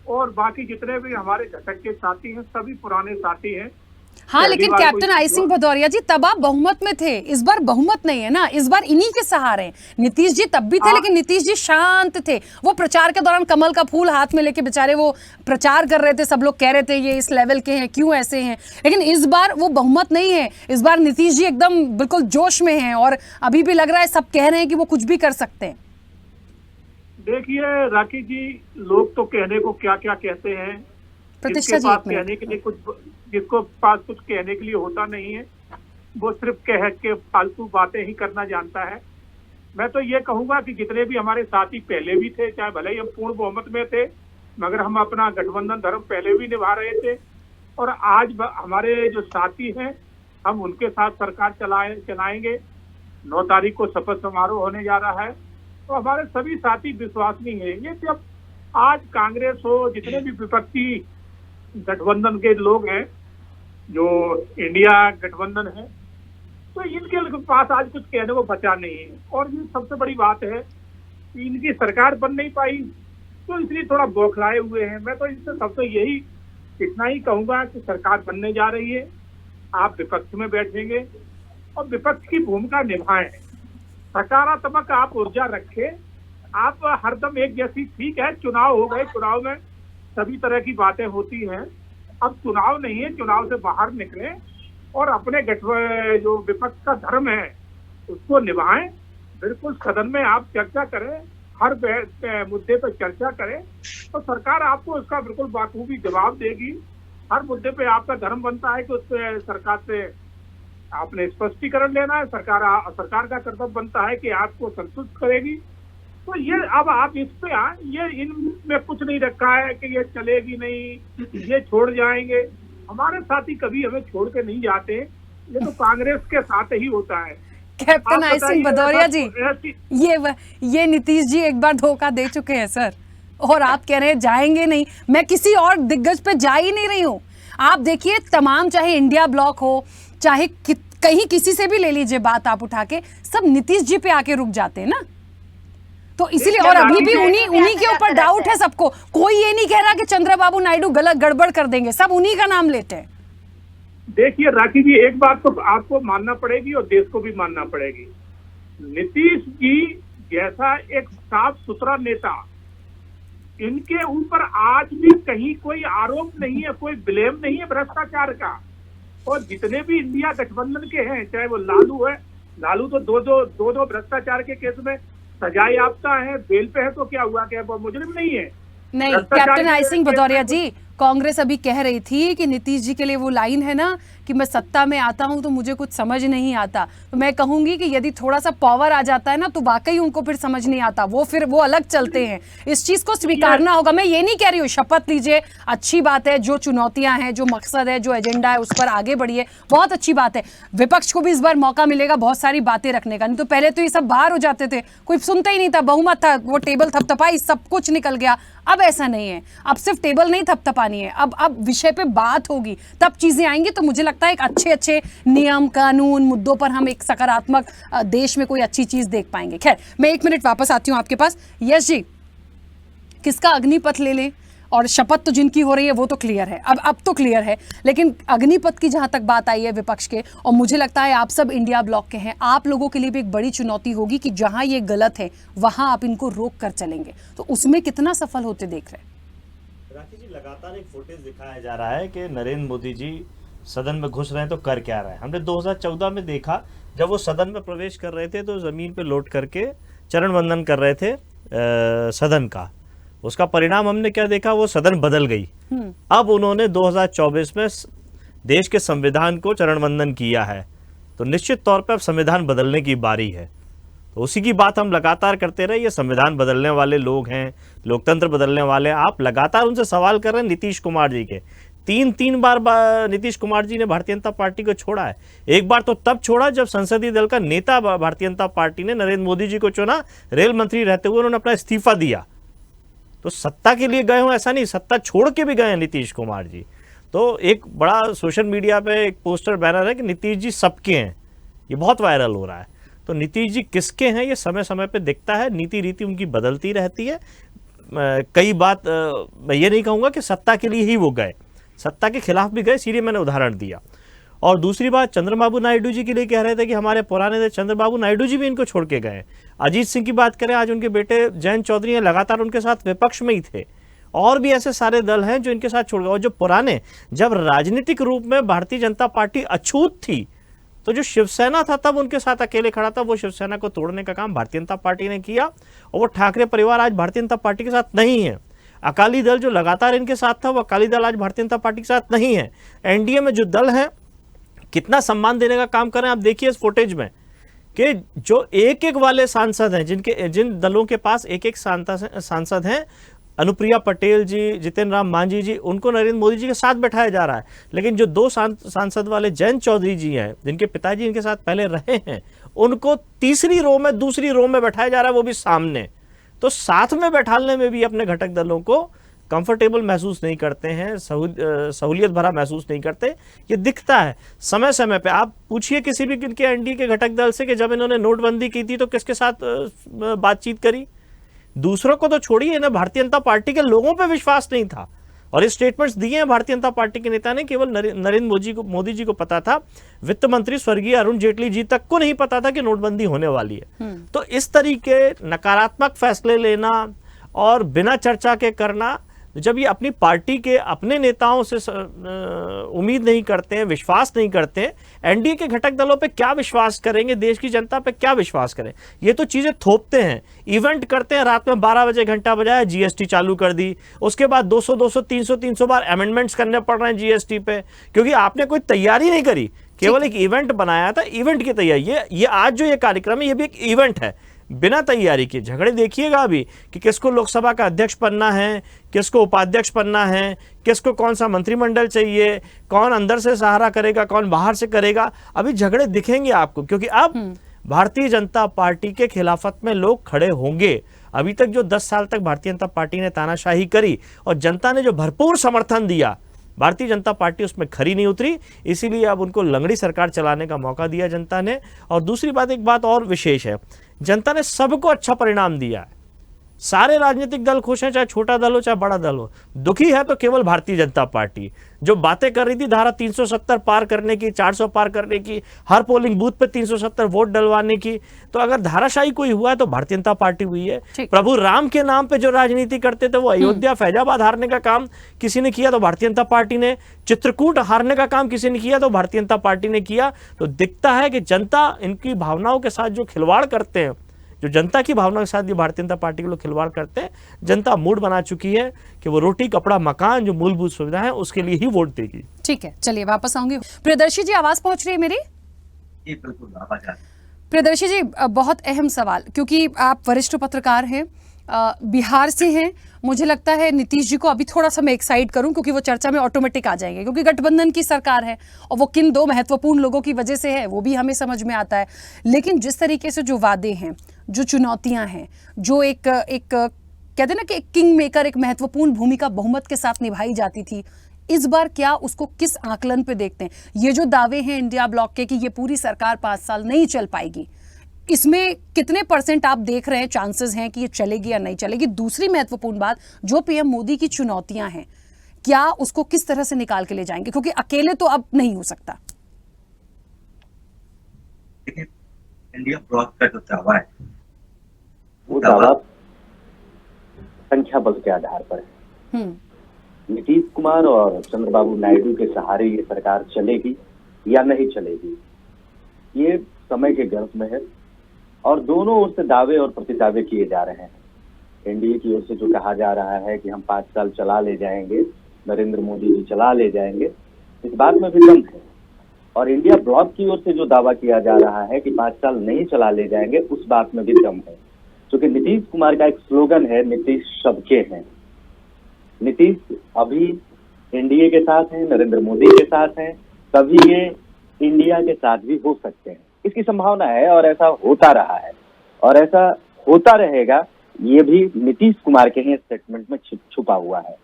और बाकी जितने भी हमारे घटक के साथी हैं सभी पुराने साथी हैं। हाँ, लेकिन कैप्टन आई सिंह भदौरिया जी, तब आप बहुमत में थे, इस बार बहुमत नहीं है ना, इस बार इन्हीं के सहारे हैं। नीतीश जी तब भी थे, लेकिन नीतीश जी शांत थे। वो प्रचार के दौरान कमल का फूल हाथ में लेके बेचारे वो प्रचार कर रहे थे, सब लोग कह रहे थे ये इस लेवल के हैं, क्यों ऐसे हैं। लेकिन इस बार वो बहुमत नहीं है, इस बार नीतीश जी एकदम बिल्कुल जोश में हैं, और अभी भी लग रहा है सब कह रहे हैं कि वो कुछ भी कर सकते हैं। देखिए राखी जी, लोग तो कहने को क्या क्या कहते हैं, प्रतिष्ठा जी कहने के लिए कुछ, जिसको पास कुछ कहने के लिए होता नहीं है, वो सिर्फ कह के फालतू बातें ही करना जानता है। मैं तो ये कहूंगा कि जितने भी हमारे साथी पहले भी थे, चाहे भले ही हम पूर्ण बहुमत में थे, मगर हम अपना गठबंधन धर्म पहले भी निभा रहे थे, और आज हमारे जो साथी हैं हम उनके साथ सरकार चलाएंगे। 9 तारीख को शपथ समारोह होने जा रहा है, तो हमारे सभी साथी विश्वसनीय है। ये जब आज कांग्रेस हो, जितने भी विपक्षी गठबंधन के लोग हैं, जो इंडिया गठबंधन है, तो इनके पास आज कुछ कहने को बचा नहीं है। और ये सबसे बड़ी बात है कि इनकी सरकार बन नहीं पाई, तो इसलिए थोड़ा बौखलाए हुए हैं। मैं तो इससे सबसे यही इतना ही कहूंगा कि सरकार बनने जा रही है, आप विपक्ष में बैठेंगे और विपक्ष की भूमिका निभाएं, सकारात्मक आप ऊर्जा रखें। आप हरदम एक जैसी, ठीक है चुनाव हो गए, चुनाव में सभी तरह की बातें होती हैं, अब चुनाव नहीं है, चुनाव से बाहर निकलें और अपने जो विपक्ष का धर्म है उसको निभाएं। बिल्कुल सदन में आप चर्चा करें, हर मुद्दे पर चर्चा करें, तो सरकार आपको उसका बिल्कुल बाखूबी जवाब देगी। हर मुद्दे पे आपका धर्म बनता है कि उस सरकार से आपने स्पष्टीकरण लेना है, सरकार का कर्तव्य बनता है कि आपको संतुष्ट करेगी। तो ये अब आप इस पे ये इनमें कुछ नहीं रखा है कि ये चलेगी नहीं, ये छोड़ जाएंगे। हमारे साथी कभी हमें छोड़ के नहीं जाते, ये तो कांग्रेस के साथ ही होता है। कैप्टन आई सिंह भदौरिया जी, ये नीतीश जी एक बार धोखा दे चुके हैं सर, और आप कह रहे हैं जाएंगे नहीं। मैं किसी और दिग्गज पे जा ही नहीं रही हूं। आप देखिए तमाम, चाहे इंडिया ब्लॉक हो, चाहे कहीं किसी से भी ले लीजिए बात आप उठा के, सब नीतीश जी पे आके रुक जाते हैं ना। तो इसीलिए, और अभी भी उन्हीं के ऊपर डाउट है सबको। कोई ये नहीं कह रहा कि चंद्रबाबू नायडू गलत गड़बड़ कर देंगे, सब उन्हीं का नाम लेते हैं। देखिए राखी जी, एक बात तो आपको मानना पड़ेगी और देश को भी मानना पड़ेगी, नीतीश जी जैसा एक साफ सुथरा नेता, इनके ऊपर आज भी कहीं कोई आरोप नहीं है, कोई ब्लेम नहीं है भ्रष्टाचार का। और जितने भी इंडिया गठबंधन के हैं, चाहे वो लालू है, लालू तो दो भ्रष्टाचार के केस में सजा याफ्ता है, बेल पे है, तो क्या हुआ, क्या वो मुजरिम नहीं है? नहीं, कैप्टन आई सिंह भदौरिया जी, कांग्रेस अभी कह रही थी कि नीतीश जी के लिए वो लाइन है ना कि मैं सत्ता में आता हूं तो मुझे कुछ समझ नहीं आता। तो मैं कहूंगी कि यदि थोड़ा सा पावर आ जाता है ना तो वाकई उनको फिर समझ नहीं आता, वो अलग चलते हैं। इस चीज को स्वीकारना होगा। मैं ये नहीं कह रही हूँ, शपथ लीजिए, अच्छी बात है, जो चुनौतियां हैं, जो मकसद है, जो एजेंडा है, उस पर आगे बढ़िए, बहुत अच्छी बात है। विपक्ष को भी इस बार मौका मिलेगा बहुत सारी बातें रखने का। नहीं तो पहले तो ये सब बाहर हो जाते थे, कोई सुनता ही नहीं था, बहुमत था, वो टेबल थपथपाई, सब कुछ निकल गया। अब ऐसा नहीं है, अब सिर्फ टेबल नहीं थपथपानी है, अब विषय पे बात होगी, तब चीजें आएंगी। तो मुझे लगता है एक अच्छे नियम कानून मुद्दों पर हम एक सकारात्मक देश में कोई अच्छी चीज देख पाएंगे। खैर, मैं 1 मिनट वापस आती हूं आपके पास। यश जी, किसका अग्निपथ ले लें? और शपथ तो जिनकी हो रही है वो तो क्लियर है, अब तो क्लियर है, लेकिन अग्निपथ की जहां तक बात आई है विपक्ष के, और मुझे लगता है आप सब इंडिया ब्लॉक के हैं, आप लोगों के लिए भी एक बड़ी चुनौती होगी कि जहां ये गलत है वहां आप इनको रोक कर चलेंगे। तो उसमें कितना सफल होते देख रहे हैं? राखी जी, लगातार एक फुटेज दिखाया जा रहा है कि नरेंद्र मोदी जी सदन में घुस रहे हैं तो कर क्या रहे हैं। हमने 2014 में देखा, जब वो सदन में प्रवेश कर रहे थे तो जमीन पे लौट करके चरण वंदन कर रहे थे सदन का। उसका परिणाम हमने क्या देखा, वो सदन बदल गई। अब उन्होंने 2024 में देश के संविधान को चरण वंदन किया है, तो निश्चित तौर पर अब संविधान बदलने की बारी है। तो उसी की बात हम लगातार करते रहे, ये संविधान बदलने वाले लोग हैं, लोकतंत्र बदलने वाले। आप लगातार उनसे सवाल कर रहे हैं नीतीश कुमार जी के। तीन बार नीतीश कुमार जी ने भारतीय जनता पार्टी को छोड़ा है। एक बार तो तब छोड़ा जब संसदीय दल का नेता भारतीय जनता पार्टी ने नरेंद्र मोदी जी को चुना, रेल मंत्री रहते हुए उन्होंने अपना इस्तीफा दिया। तो सत्ता के लिए गए हो ऐसा नहीं, सत्ता छोड़ के भी गए हैं नीतीश कुमार जी। तो एक बड़ा सोशल मीडिया पे एक पोस्टर बैनर है कि नीतीश जी सबके हैं, ये बहुत वायरल हो रहा है। तो नीतीश जी किसके हैं ये समय समय पे दिखता है, नीति रीति उनकी बदलती रहती है। कई बात मैं ये नहीं कहूँगा कि सत्ता के लिए ही वो गए, सत्ता के खिलाफ भी गए, सीधे मैंने उदाहरण दिया। और दूसरी बात, चंद्रबाबू नायडू जी के लिए कह रहे थे कि हमारे पुराने थे, चंद्रबाबू नायडू जी भी इनको छोड़ के गए। अजीत सिंह की बात करें, आज उनके बेटे जयंत चौधरी हैं, लगातार उनके साथ विपक्ष में ही थे। और भी ऐसे सारे दल हैं जो इनके साथ छोड़ गए। और जो पुराने, जब राजनीतिक रूप में भारतीय जनता पार्टी अछूत थी, तो जो शिवसेना था तब उनके साथ अकेले खड़ा था, वो शिवसेना को तोड़ने का काम भारतीय जनता पार्टी ने किया। और वो ठाकरे परिवार आज भारतीय जनता पार्टी के साथ नहीं है। अकाली दल जो लगातार इनके साथ था, वो अकाली दल आज भारतीय जनता पार्टी के साथ नहीं है। एनडीए में जो दल हैं कितना सम्मान देने का काम कर रहे हैं आप देखिए इस फुटेज में, कि जो एक वाले सांसद हैं, जिन दलों के पास एक सांसद हैं, अनुप्रिया पटेल जी, जितेंद्र राम मांझी जी, उनको नरेंद्र मोदी जी के साथ बैठाया जा रहा है। लेकिन जो 2 सांसद वाले जयंत चौधरी जी हैं, जिनके पिताजी इनके साथ पहले रहे हैं, उनको तीसरी रो में, दूसरी रो में बैठाया जा रहा है, वो भी सामने। तो साथ में बैठाने में भी अपने घटक दलों को कंफर्टेबल महसूस नहीं करते हैं, सहूलियत भरा महसूस नहीं करते। ये दिखता है समय समय पे। आप पूछिए किसी भी इनके एनडीए के घटक दल से कि जब इन्होंने नोटबंदी की थी तो किसके साथ बातचीत करी। दूसरों को तो छोड़िए, इन्हें भारतीय जनता पार्टी के लोगों पे विश्वास नहीं था। और ये स्टेटमेंट्स दिए हैं भारतीय जनता पार्टी के नेता ने, केवल नरेंद्र मोदी जी को पता था, वित्त मंत्री स्वर्गीय अरुण जेटली जी तक को नहीं पता था कि नोटबंदी होने वाली है। तो इस तरीके नकारात्मक फैसले लेना और बिना चर्चा के करना, जब ये अपनी पार्टी के अपने नेताओं से उम्मीद नहीं करते हैं, विश्वास नहीं करते हैं, एनडीए के घटक दलों पे क्या विश्वास करेंगे, देश की जनता पे क्या विश्वास करें। ये तो चीजें थोपते हैं, इवेंट करते हैं, रात में 12 बजे घंटा बजाया, जीएसटी चालू कर दी, उसके बाद 200 300 बार अमेंडमेंट्स करने पड़ रहे हैं जीएसटी पे, क्योंकि आपने कोई तैयारी नहीं करी, केवल एक इवेंट बनाया था, इवेंट की तैयारी। ये आज जो ये कार्यक्रम है, ये भी एक इवेंट है बिना तैयारी के। झगड़े देखिएगा अभी कि किसको लोकसभा का अध्यक्ष बनना है, किसको उपाध्यक्ष बनना है, किसको कौन सा मंत्रिमंडल चाहिए, कौन अंदर से सहारा करेगा, कौन बाहर से करेगा। अभी झगड़े दिखेंगे आपको, क्योंकि अब भारतीय जनता पार्टी के खिलाफत में लोग खड़े होंगे। अभी तक जो 10 साल तक भारतीय जनता पार्टी ने तानाशाही करी और जनता ने जो भरपूर समर्थन दिया, भारतीय जनता पार्टी उसमें खरी नहीं उतरी, इसीलिए अब उनको लंगड़ी सरकार चलाने का मौका दिया जनता ने। और दूसरी बात, एक बात और विशेष है, जनता ने सबको अच्छा परिणाम दिया है। सारे राजनीतिक दल खुश हैं, चाहे छोटा दल हो चाहे बड़ा दल हो। दुखी है तो केवल भारतीय जनता पार्टी, जो बातें कर रही थी धारा 370 पार करने की, 400 पार करने की, हर पोलिंग बूथ पे 370 वोट डलवाने की, तो अगर धाराशाही कोई हुआ है तो भारतीय जनता पार्टी हुई है। प्रभु राम के नाम पे जो राजनीति करते थे, वो अयोध्या फैजाबाद हारने का काम किसी ने किया तो भारतीय जनता पार्टी ने, चित्रकूट हारने का काम किसी ने किया तो भारतीय जनता पार्टी ने किया। तो दिखता है कि जनता इनकी भावनाओं के साथ जो खिलवाड़ करते हैं, जो जनता की भावना के साथ ये भारतीय जनता पार्टी के लोग खिलवाड़ करते हैं, जनता मूड बना चुकी है कि वो रोटी कपड़ा मकान जो मूलभूत सुविधा है उसके लिए ही वोट देगी। ठीक है, चलिए वापस आऊंगी। प्रियदर्शी जी, आवाज पहुंच रही है मेरी? जी बिल्कुल आवाज आ रही है। प्रियदर्शी जी, बहुत अहम सवाल, क्योंकि आप वरिष्ठ पत्रकार हैं, बिहार से हैं। मुझे लगता है नीतीश जी को अभी थोड़ा सा मैं एक्साइट करूं, क्योंकि वो चर्चा में ऑटोमेटिक आ जाएंगे, क्योंकि गठबंधन की सरकार है और वो किन दो महत्वपूर्ण लोगों की वजह से है वो भी हमें समझ में आता है। लेकिन जिस तरीके से जो वादे हैं, जो चुनौतियां हैं, जो एक कहते हैं ना कि एक किंग मेकर, एक महत्वपूर्ण भूमिका बहुमत के साथ निभाई जाती थी, इस बार क्या उसको किस आकलन पे देखते हैं? ये जो दावे हैं इंडिया ब्लॉक के कि ये पूरी सरकार 5 साल नहीं चल पाएगी, इसमें कितने % आप देख रहे हैं चांसेस हैं कि ये चलेगी या नहीं चलेगी? दूसरी महत्वपूर्ण बात, जो पीएम मोदी की चुनौतियां हैं, क्या उसको किस तरह से निकाल के ले जाएंगे? क्योंकि अकेले तो अब नहीं हो सकता। देखिए, इंडिया ब्लॉक का जो दावा है, वो दावा संख्या बल के आधार पर है। नीतीश कुमार और चंद्रबाबू नायडू के सहारे ये सरकार चलेगी या नहीं चलेगी, ये समय के गर्भ में है और दोनों ओर से दावे और प्रतिदावे किए जा रहे हैं। एनडीए की ओर से जो कहा जा रहा है कि हम 5 साल चला ले जाएंगे, नरेंद्र मोदी जी चला ले जाएंगे, इस बात में भी दम है। और इंडिया ब्लॉक की ओर से जो दावा किया जा रहा है कि 5 साल नहीं चला ले जाएंगे, उस बात में भी दम है। क्योंकि नीतीश कुमार का एक स्लोगन है, नीतीश सबके हैं। नीतीश अभी एनडीए के साथ हैं, नरेंद्र मोदी के साथ हैं, तभी ये इंडिया के साथ भी हो सकते हैं, इसकी संभावना है। और ऐसा होता रहा है और ऐसा होता रहेगा, ये भी नीतीश कुमार के ही स्टेटमेंट में छुपा हुआ है।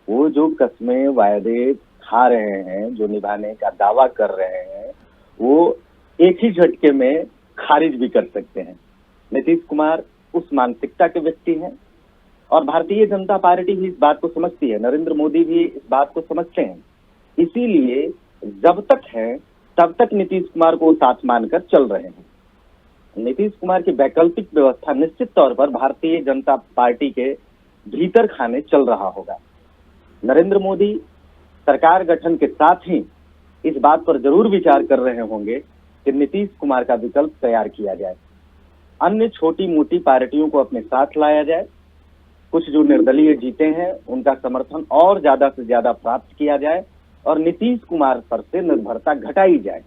वो जो कस्में वायदे खा रहे हैं, जो निभाने का दावा कर रहे हैं, वो एक ही झटके में खारिज भी कर सकते हैं। नीतीश कुमार उस मानसिकता के व्यक्ति हैं और भारतीय जनता पार्टी भी इस बात को समझती है, नरेंद्र मोदी भी इस बात को समझते हैं। इसीलिए जब तक है तब तक नीतीश कुमार को साथ मानकर चल रहे हैं। नीतीश कुमार की वैकल्पिक व्यवस्था निश्चित तौर पर भारतीय जनता पार्टी के भीतर खाने चल रहा होगा। नरेंद्र मोदी सरकार गठन के साथ ही इस बात पर जरूर विचार कर रहे होंगे कि नीतीश कुमार का विकल्प तैयार किया जाए, अन्य छोटी मोटी पार्टियों को अपने साथ लाया जाए, कुछ जो निर्दलीय जीते हैं उनका समर्थन और ज्यादा से ज्यादा प्राप्त किया जाए और नीतीश कुमार पर से निर्भरता घटाई जाए।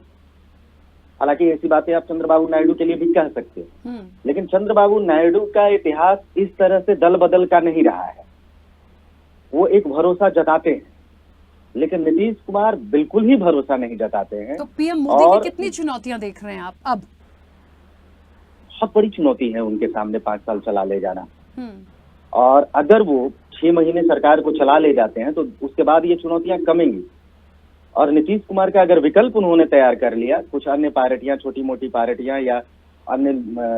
हालांकि ऐसी बातें आप चंद्रबाबू नायडू के लिए भी कह सकते हैं, लेकिन चंद्रबाबू नायडू का इतिहास इस तरह से दल बदल का नहीं रहा है। वो एक भरोसा जताते हैं, लेकिन नीतीश कुमार बिल्कुल ही भरोसा नहीं जताते हैं। तो पीएम मोदी की कितनी चुनौतियां देख रहे हैं आप अब? बहुत बड़ी चुनौती है उनके सामने 5 साल चला ले जाना। और अगर वो 6 महीने सरकार को चला ले जाते हैं तो उसके बाद ये चुनौतियां कमेंगी। और नीतीश कुमार का अगर विकल्प उन्होंने तैयार कर लिया, कुछ अन्य पार्टियां, छोटी मोटी पार्टियां या अन्य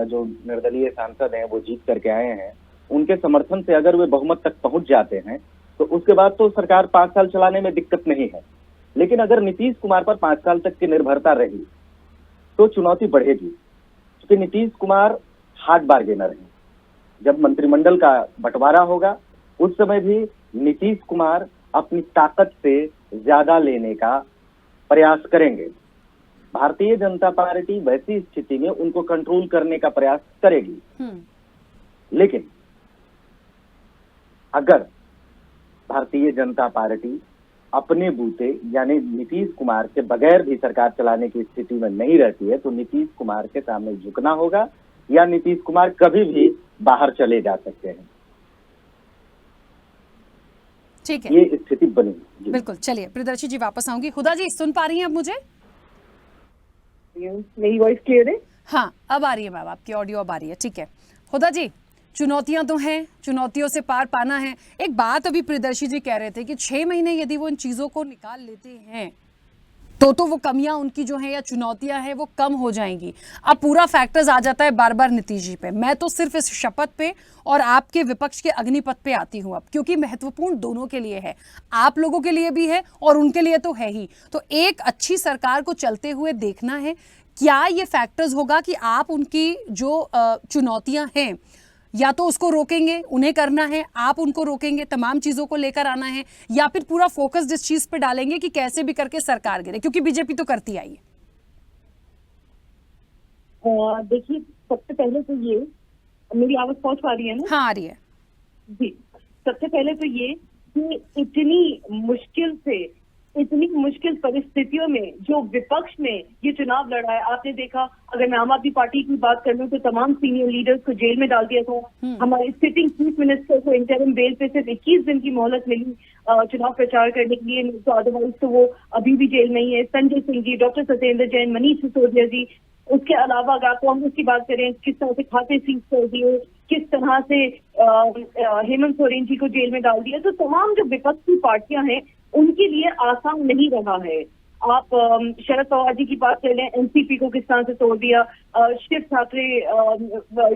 जो निर्दलीय सांसद हैं वो जीत करके आए हैं, उनके समर्थन से अगर वे बहुमत तक पहुंच जाते हैं तो उसके बाद तो सरकार 5 साल चलाने में दिक्कत नहीं है। लेकिन अगर नीतीश कुमार पर 5 साल तक की निर्भरता रही तो चुनौती बढ़ेगी, क्योंकि नीतीश कुमार हार्ड बार्गेनर है। जब मंत्रिमंडल का बंटवारा होगा उस समय भी नीतीश कुमार अपनी ताकत से ज्यादा लेने का प्रयास करेंगे। भारतीय जनता पार्टी वैसी स्थिति में उनको कंट्रोल करने का प्रयास करेगी। लेकिन अगर भारतीय जनता पार्टी अपने बूते यानी नीतीश कुमार के बगैर भी सरकार चलाने की स्थिति में नहीं रहती है तो नीतीश कुमार के सामने झुकना होगा या नीतीश कुमार कभी भी बाहर चले जा सकते हैं। ठीक है, ये स्थिति बनी। बिल्कुल। चलिए प्रियदर्शी जी वापस आऊंगी। हुदा जी सुन पा रही हैं अब मुझे? मेरी वॉइस क्लियर है? हाँ, अब आ रही है मैम, आपकी ऑडियो अब आ रही है, ठीक है। हुदा जी, चुनौतियां तो हैं, चुनौतियों से पार पाना है। एक बात अभी प्रियदर्शी जी कह रहे थे कि 6 महीने यदि वो इन चीज़ों को निकाल लेते हैं तो वो कमियां उनकी जो हैं या चुनौतियां हैं वो कम हो जाएंगी। अब पूरा फैक्टर्स आ जाता है बार बार नीतीश जी पे। मैं तो सिर्फ इस शपथ पे और आपके विपक्ष के अग्निपथ पे आती हूं अब, क्योंकि महत्वपूर्ण दोनों के लिए है, आप लोगों के लिए भी है और उनके लिए तो है ही। तो एक अच्छी सरकार को चलते हुए देखना है, क्या ये फैक्टर्स होगा कि आप उनकी जो चुनौतियां हैं या तो उसको रोकेंगे, उन्हें करना है, आप उनको रोकेंगे, तमाम चीजों को लेकर आना है, या फिर पूरा फोकस इस चीज पे डालेंगे कि कैसे भी करके सरकार गिरे, क्योंकि बीजेपी तो करती आई है। देखिए, सबसे पहले तो ये, मेरी आवाज पहुंच पा रही है ना? हाँ, आ रही है जी। सबसे पहले तो ये कि इतनी मुश्किल परिस्थितियों में जो विपक्ष ने ये चुनाव लड़ा है, आपने देखा, अगर मैं आम आदमी पार्टी की बात कर लूं तो तमाम सीनियर लीडर्स को जेल में डाल दिया था। हमारे सिटिंग चीफ मिनिस्टर को इंटरिम बेल पे सिर्फ 21 दिन की मोहलत मिली चुनाव प्रचार करने के लिए, तो अदरवाइज तो वो अभी भी जेल में ही है। संजय सिंह जी, डॉक्टर सत्येंद्र जैन, मनीष सिसोदिया जी, उसके अलावा अगर कांग्रेस की बात करें, किस तरह से खाते सीज कर दिए, किस तरह से हेमंत सोरेन जी को जेल में डाल दिया। तो तमाम जो विपक्षी पार्टियां हैं उनके लिए आसान नहीं रहा है। आप शरद पवार जी की बात कर लें, एनसीपी को किस तरह से तोड़ दिया,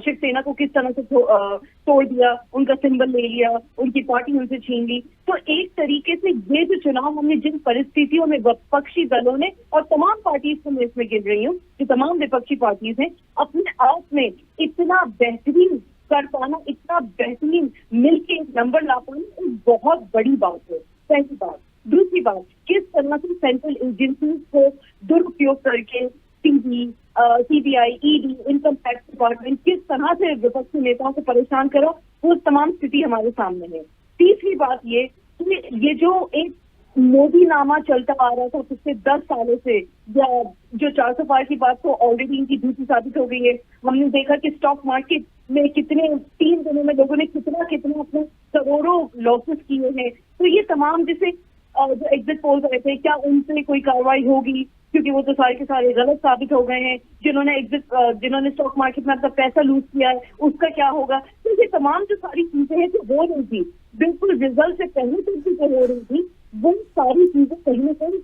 शिवसेना को किस तरह से तोड़ दिया, उनका सिंबल ले लिया, उनकी पार्टी उनसे छीन ली। तो एक तरीके से ये जो चुनाव हमने जिन परिस्थितियों में विपक्षी दलों ने, और तमाम पार्टीज को मैं इसमें गिन रही हूँ, जो तमाम विपक्षी पार्टीज हैं, अपने आप में इतना बेहतरीन कर पाना, इतना बेहतरीन मिलके नंबर ला पाना एक बहुत बड़ी बात है, पहली बात। दूसरी बात, किस तरह से सेंट्रल एजेंसीज को दुरुपयोग करके CBI, ED, income tax department किस तरह से विपक्षी नेताओं को परेशान करो, वो तमाम स्थिति हमारे सामने है। तीसरी बात ये जो एक मोदी नामा चलता आ रहा था पिछले 10 सालों से, या जो 400 पार की बात तो ऑलरेडी इनकी झूठी साबित हो गई है। हमने देखा कि स्टॉक मार्केट में कितने 3 दिनों में लोगों ने कितना अपने करोड़ों लॉसेस किए हैं। तो ये तमाम जैसे जो एग्जिट पोल रहे थे, क्या उनसे कोई कार्रवाई होगी, क्योंकि वो तो सारे के सारे गलत साबित हो गए हैं। जिन्होंने स्टॉक मार्केट में अपना पैसा लूज किया है, उसका क्या होगा। तो ये तमाम जो सारी चीजें हैं जो हो रही थी, बिल्कुल रिजल्ट से पहले चीजें हो रही थी, वो सारी चीजें कहीं ना कहीं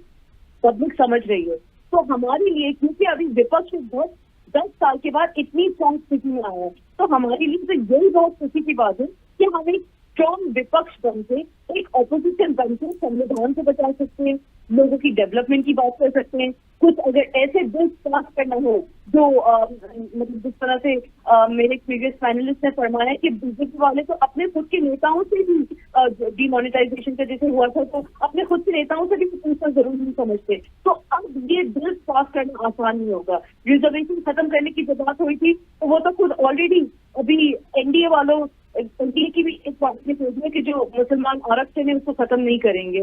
पब्लिक समझ रही है। तो हमारे लिए, क्योंकि अभी विपक्ष 10 साल के बाद इतनी स्ट्रॉन्ग स्थिति में आया है, तो हमारे लिए तो यही बहुत खुशी की बात है कि हम एक स्ट्रॉन्ग विपक्ष बन के, एक ऑपोजिशन बन के संविधान को बचा सकते हैं, लोगों की डेवलपमेंट की बात कर सकते हैं। कुछ अगर ऐसे बिल्स पास करना हो जो मतलब जिस तरह से मेरे प्रीवियस पैनलिस्ट ने फरमाया कि बीजेपी वाले तो अपने खुद के नेताओं से भी डिमोनेटाइजेशन का जैसे हुआ था, तो अपने खुद के नेताओं से भी पूछना जरूरी नहीं समझते। तो अब ये बिल्स पास करना आसान नहीं होगा। रिजर्वेशन खत्म करने की जो बात हुई थी, तो वो तो खुद ऑलरेडी अभी एनडीए की भी एक बात ने सोच लिया कि जो मुसलमान आरक्षण है उसको खत्म नहीं करेंगे।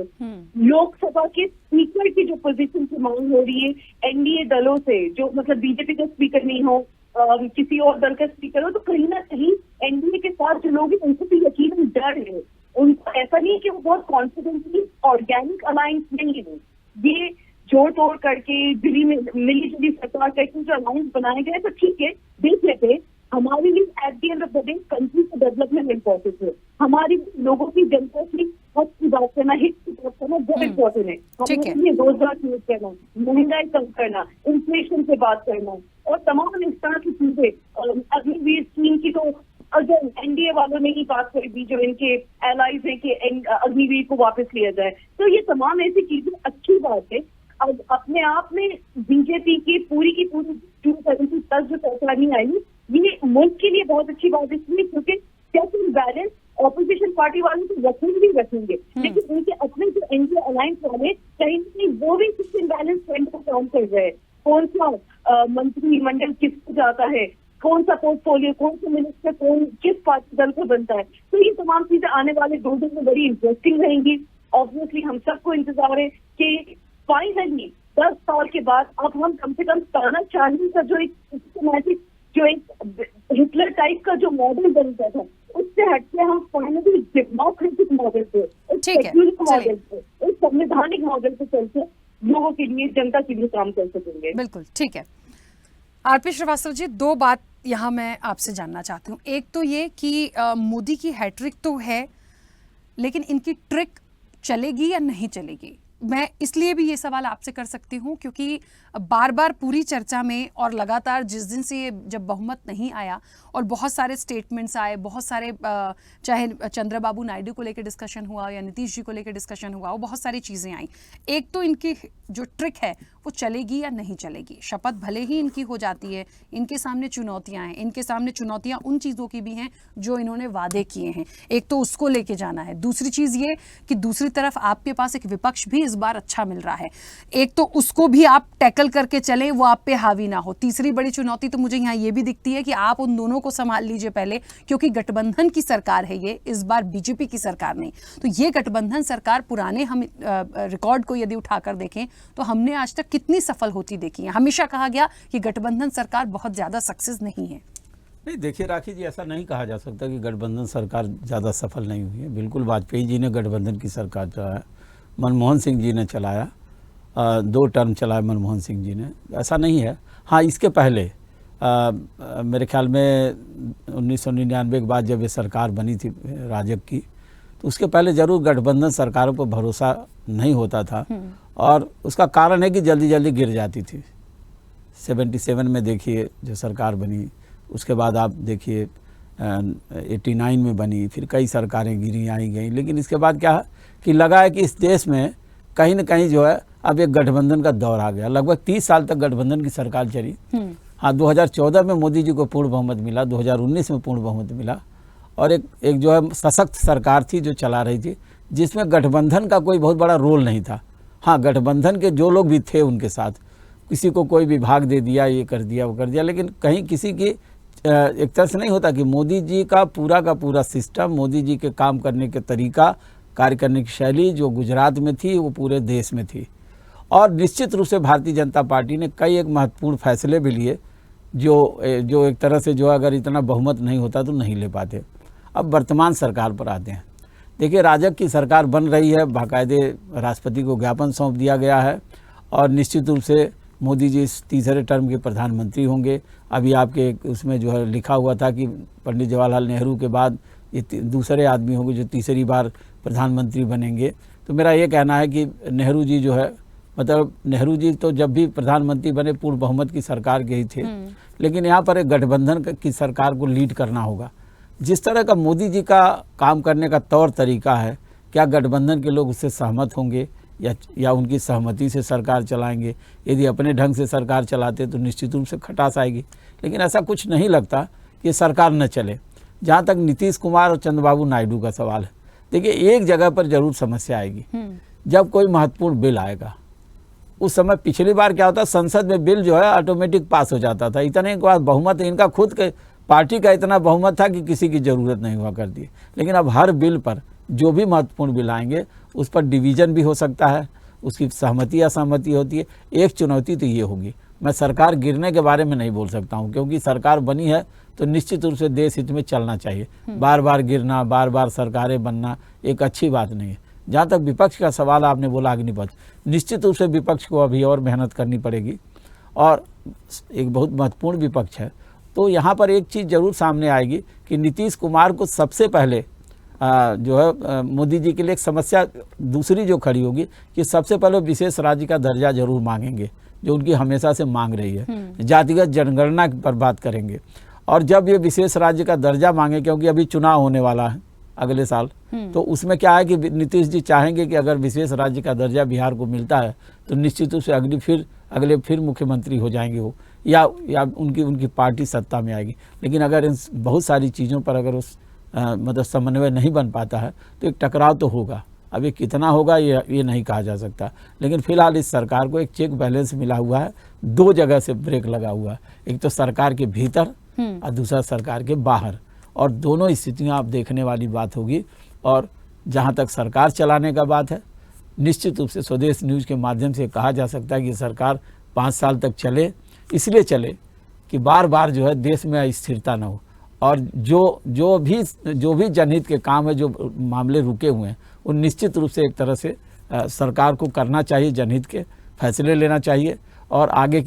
लोकसभा के स्पीकर की जो पोजीशन की मांग हो रही है एनडीए दलों से, जो मतलब बीजेपी का स्पीकर नहीं हो, किसी और दल का स्पीकर हो, तो कहीं ना कहीं एनडीए के साथ जो लोग हैं उनको भी यकीनन डर है। उनको ऐसा नहीं है कि वो बहुत कॉन्फिडेंटली ऑर्गेनिक अलायंस नहीं है, ये जोड़ तोड़ करके मिली जुली सरकार करके जो अलायंस बनाए गए, तो ठीक है, देख लेते। हमारे लिए at the end of the day country का डेवलपमेंट इम्पोर्टेंट है। हमारी लोगों की जनता की हक की बात करना, हित की बात करना बहुत इम्पोर्टेंट है। हमारे लिए रोजगार क्रिएट करना, महंगाई कम करना, इन्फ्लेशन से बात करना और तमाम इस तरह की चीजें। अग्निवीर स्कीम की तो अगर एनडीए वालों ने ही बात करी थी, जो इनके एलाइज हैं कि अग्निवीर को वापस लिया जाए, तो ये तमाम ऐसी चीजें अच्छी बात है। अब अपने आप में बीजेपी की पूरी 270 तक जो सरकार नहीं आई, ये मुल्क के लिए बहुत अच्छी बात है, इसलिए क्योंकि check and balance opposition party वाले तो रखेंगे, लेकिन उनके अपने जो एनडीए अलायंस वाले कहीं ना कहीं वो भी चेक एंड बैलेंस ट्रेंड को काम कर रहे हैं। कौन सा मंत्रिमंडल किसको जाता है, कौन सा पोर्टफोलियो, कौन सा मिनिस्टर कौन किस पार्टी दल को बनता है, तो ये तमाम चीजें आने वाले 2 दिन में बड़ी इंटरेस्टिंग रहेंगी। ऑब्वियसली हम सबको इंतजार है कि फाइनली 10 साल के बाद अब हम कम से कम तानाशाही का जो एक सिस्टमैटिक, जो एक हिटलर टाइप का जो मॉडल बनता था, उससे हटके हम फाइनली डेमोक्रेटिक मॉडल पे, एक सेक्युलर मॉडल पे, एक संवैधानिक मॉडल पे चलते लोगों के लिए, जनता के लिए काम कर सकेंगे। बिल्कुल ठीक है। आरपी श्रीवास्तव जी, दो बात यहाँ मैं आपसे जानना चाहती हूँ। एक तो ये कि मोदी की हैट्रिक तो है, लेकिन इनकी ट्रिक चलेगी या नहीं चलेगी? मैं इसलिए भी ये सवाल आपसे कर सकती हूँ क्योंकि बार बार पूरी चर्चा में और लगातार जिस दिन से ये जब बहुमत नहीं आया और बहुत सारे स्टेटमेंट्स आए, बहुत सारे चाहे चंद्रबाबू नायडू को लेकर डिस्कशन हुआ या नीतीश जी को लेकर डिस्कशन हुआ, वो बहुत सारी चीज़ें आई। एक तो इनकी जो ट्रिक है वो चलेगी या नहीं चलेगी। शपथ भले ही इनकी हो जाती है, इनके सामने चुनौतियाँ हैं, इनके सामने चुनौतियाँ उन चीज़ों की भी हैं जो इन्होंने वादे किए हैं। एक तो उसको लेके जाना है, दूसरी चीज़ ये कि दूसरी तरफ आपके पास एक विपक्ष भी इस बार अच्छा मिल रहा है, एक तो उसको भी आप टैकल करके चले, वो आप पे हावी ना हो। तीसरी बड़ी चुनौती तो मुझे यहाँ ये भी दिखती है कि आप उन दोनों को संभाल लीजिए पहले, क्योंकि गठबंधन की सरकार है ये, इस बार बीजेपी की सरकार नहीं। तो ये गठबंधन सरकार पुराने हम रिकॉर्ड को यदि उठाकर देखें तो हमने आज तक कितनी सफल होती देखी है। हमेशा कहा गया कि गठबंधन सरकार बहुत ज्यादा सक्सेस नहीं है। नहीं, देखिए राखी जी, ऐसा नहीं कहा जा सकता कि गठबंधन सरकार ज़्यादा सफल नहीं हुई है। बिल्कुल वाजपेयी जी ने गठबंधन की सरकार चलाया, मनमोहन सिंह जी ने चलाया, 2 टर्म चलाया मनमोहन सिंह जी ने, ऐसा नहीं है। हाँ, इसके पहले मेरे ख्याल में 1999 के बाद जब ये सरकार बनी थी राजग की, तो उसके पहले ज़रूर गठबंधन सरकारों पर भरोसा नहीं होता था, और उसका कारण है कि जल्दी जल्दी गिर जाती थी। 77 में देखिए जो सरकार बनी, उसके बाद आप देखिए 89 में बनी, फिर कई सरकारें गिरी आई गई, लेकिन इसके बाद क्या है कि लगा है कि इस देश में कहीं न कहीं जो है अब एक गठबंधन का दौर आ गया। लगभग 30 साल तक गठबंधन की सरकार चली। हाँ, 2014 में मोदी जी को पूर्ण बहुमत मिला, 2019 में पूर्ण बहुमत मिला, और एक जो है सशक्त सरकार थी जो चला रही थी, जिसमें गठबंधन का कोई बहुत बड़ा रोल नहीं था। हाँ, गठबंधन के जो लोग भी थे उनके साथ किसी को कोई विभाग दे दिया, ये कर दिया, वो कर दिया, लेकिन कहीं किसी की एक तरह से नहीं होता कि मोदी जी का पूरा सिस्टम, मोदी जी के काम करने के तरीका, कार्य करने की शैली जो गुजरात में थी वो पूरे देश में थी। और निश्चित रूप से भारतीय जनता पार्टी ने कई एक महत्वपूर्ण फैसले भी लिए जो एक तरह से जो अगर इतना बहुमत नहीं होता तो नहीं ले पाते। अब वर्तमान सरकार पर आते हैं। देखिए, राजग की सरकार बन रही है, बाकायदे राष्ट्रपति को ज्ञापन सौंप दिया गया है, और निश्चित रूप से मोदी जी इस तीसरे टर्म के प्रधानमंत्री होंगे। अभी आपके उसमें जो है लिखा हुआ था कि पंडित जवाहरलाल नेहरू के बाद ये दूसरे आदमी होंगे जो तीसरी बार प्रधानमंत्री बनेंगे। तो मेरा ये कहना है कि नेहरू जी जो है, मतलब नेहरू जी तो जब भी प्रधानमंत्री बने पूर्ण बहुमत की सरकार के ही थे, लेकिन यहाँ पर एक गठबंधन की सरकार को लीड करना होगा। जिस तरह का मोदी जी का काम करने का तौर तरीका है, क्या गठबंधन के लोग उससे सहमत होंगे या उनकी सहमति से सरकार चलाएंगे? यदि अपने ढंग से सरकार चलाते तो निश्चित रूप से खटास आएगी, लेकिन ऐसा कुछ नहीं लगता कि सरकार न चले। जहाँ तक नीतीश कुमार और चंद्रबाबू नायडू का सवाल है, देखिए एक जगह पर जरूर समस्या आएगी, जब कोई महत्वपूर्ण बिल आएगा। उस समय पिछली बार क्या होता, संसद में बिल जो है ऑटोमेटिक पास हो जाता था, इतने के बाद बहुमत, इनका खुद के पार्टी का इतना बहुमत था कि किसी की ज़रूरत नहीं हुआ करती। लेकिन अब हर बिल पर, जो भी महत्वपूर्ण बिल आएंगे उस पर डिवीज़न भी हो सकता है, उसकी सहमति असहमति होती है। एक चुनौती तो ये होगी। मैं सरकार गिरने के बारे में नहीं बोल सकता हूँ, क्योंकि सरकार बनी है तो निश्चित रूप से देश हित में चलना चाहिए। बार बार गिरना, बार बार सरकारें बनना एक अच्छी बात नहीं है। जहाँ तक विपक्ष का सवाल आपने बोला अग्निपथ, निश्चित रूप से विपक्ष को अभी और मेहनत करनी पड़ेगी, और एक बहुत महत्वपूर्ण विपक्ष है। तो यहाँ पर एक चीज़ जरूर सामने आएगी कि नीतीश कुमार को सबसे पहले जो है मोदी जी के लिए एक समस्या दूसरी जो खड़ी होगी कि सबसे पहले विशेष राज्य का दर्जा जरूर मांगेंगे, जो उनकी हमेशा से मांग रही है। जातिगत जनगणना पर बात करेंगे, और जब ये विशेष राज्य का दर्जा मांगे, क्योंकि अभी चुनाव होने वाला है अगले साल, तो उसमें क्या है कि नीतीश जी चाहेंगे कि अगर विशेष राज्य का दर्जा बिहार को मिलता है तो निश्चित रूप से अगले फिर मुख्यमंत्री हो जाएंगे वो, या उनकी पार्टी सत्ता में आएगी। लेकिन अगर इन बहुत सारी चीज़ों पर अगर उस मतलब समन्वय नहीं बन पाता है तो एक टकराव तो होगा। अभी कितना होगा ये नहीं कहा जा सकता, लेकिन फिलहाल इस सरकार को एक चेक बैलेंस मिला हुआ है, 2 जगह से ब्रेक लगा हुआ है, एक तो सरकार के भीतर और दूसरा सरकार के बाहर, और दोनों स्थितियां आप देखने वाली बात होगी। और जहां तक सरकार चलाने का बात है, निश्चित रूप से स्वदेश न्यूज़ के माध्यम से कहा जा सकता है कि सरकार 5 साल तक चले, इसलिए चले कि बार बार जो है देश में अस्थिरता न हो, और जो भी जनहित के काम है, जो मामले रुके हुए हैं, वो निश्चित रूप से एक तरह से सरकार को करना चाहिए, जनहित के फैसले लेना चाहिए। और आगे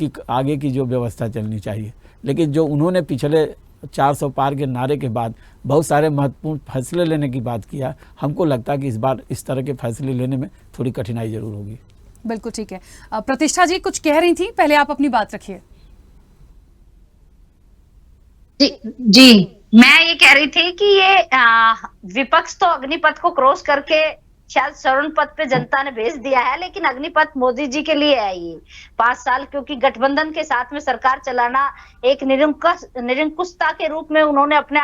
की जो व्यवस्था चलनी चाहिए। लेकिन जो उन्होंने पिछले 400 पार के नारे के बाद बहुत सारे महत्वपूर्ण फैसले लेने की बात किया, हमको लगता है कि इस बार इस तरह के फैसले लेने में थोड़ी कठिनाई जरूर होगी। बिल्कुल ठीक है। प्रतिष्ठा जी कुछ कह रही थी, पहले आप अपनी बात रखिए। जी मैं ये कह रही थी कि ये विपक्ष तो अग्निपथ को क्रॉस करके शायद स्वर्ण पथ पे जनता ने भेज दिया है, लेकिन अग्निपथ मोदी जी के लिए है ये 5 साल, क्योंकि गठबंधन के साथ में सरकार चलाना एक निरंकुशता के रूप में उन्होंने अपने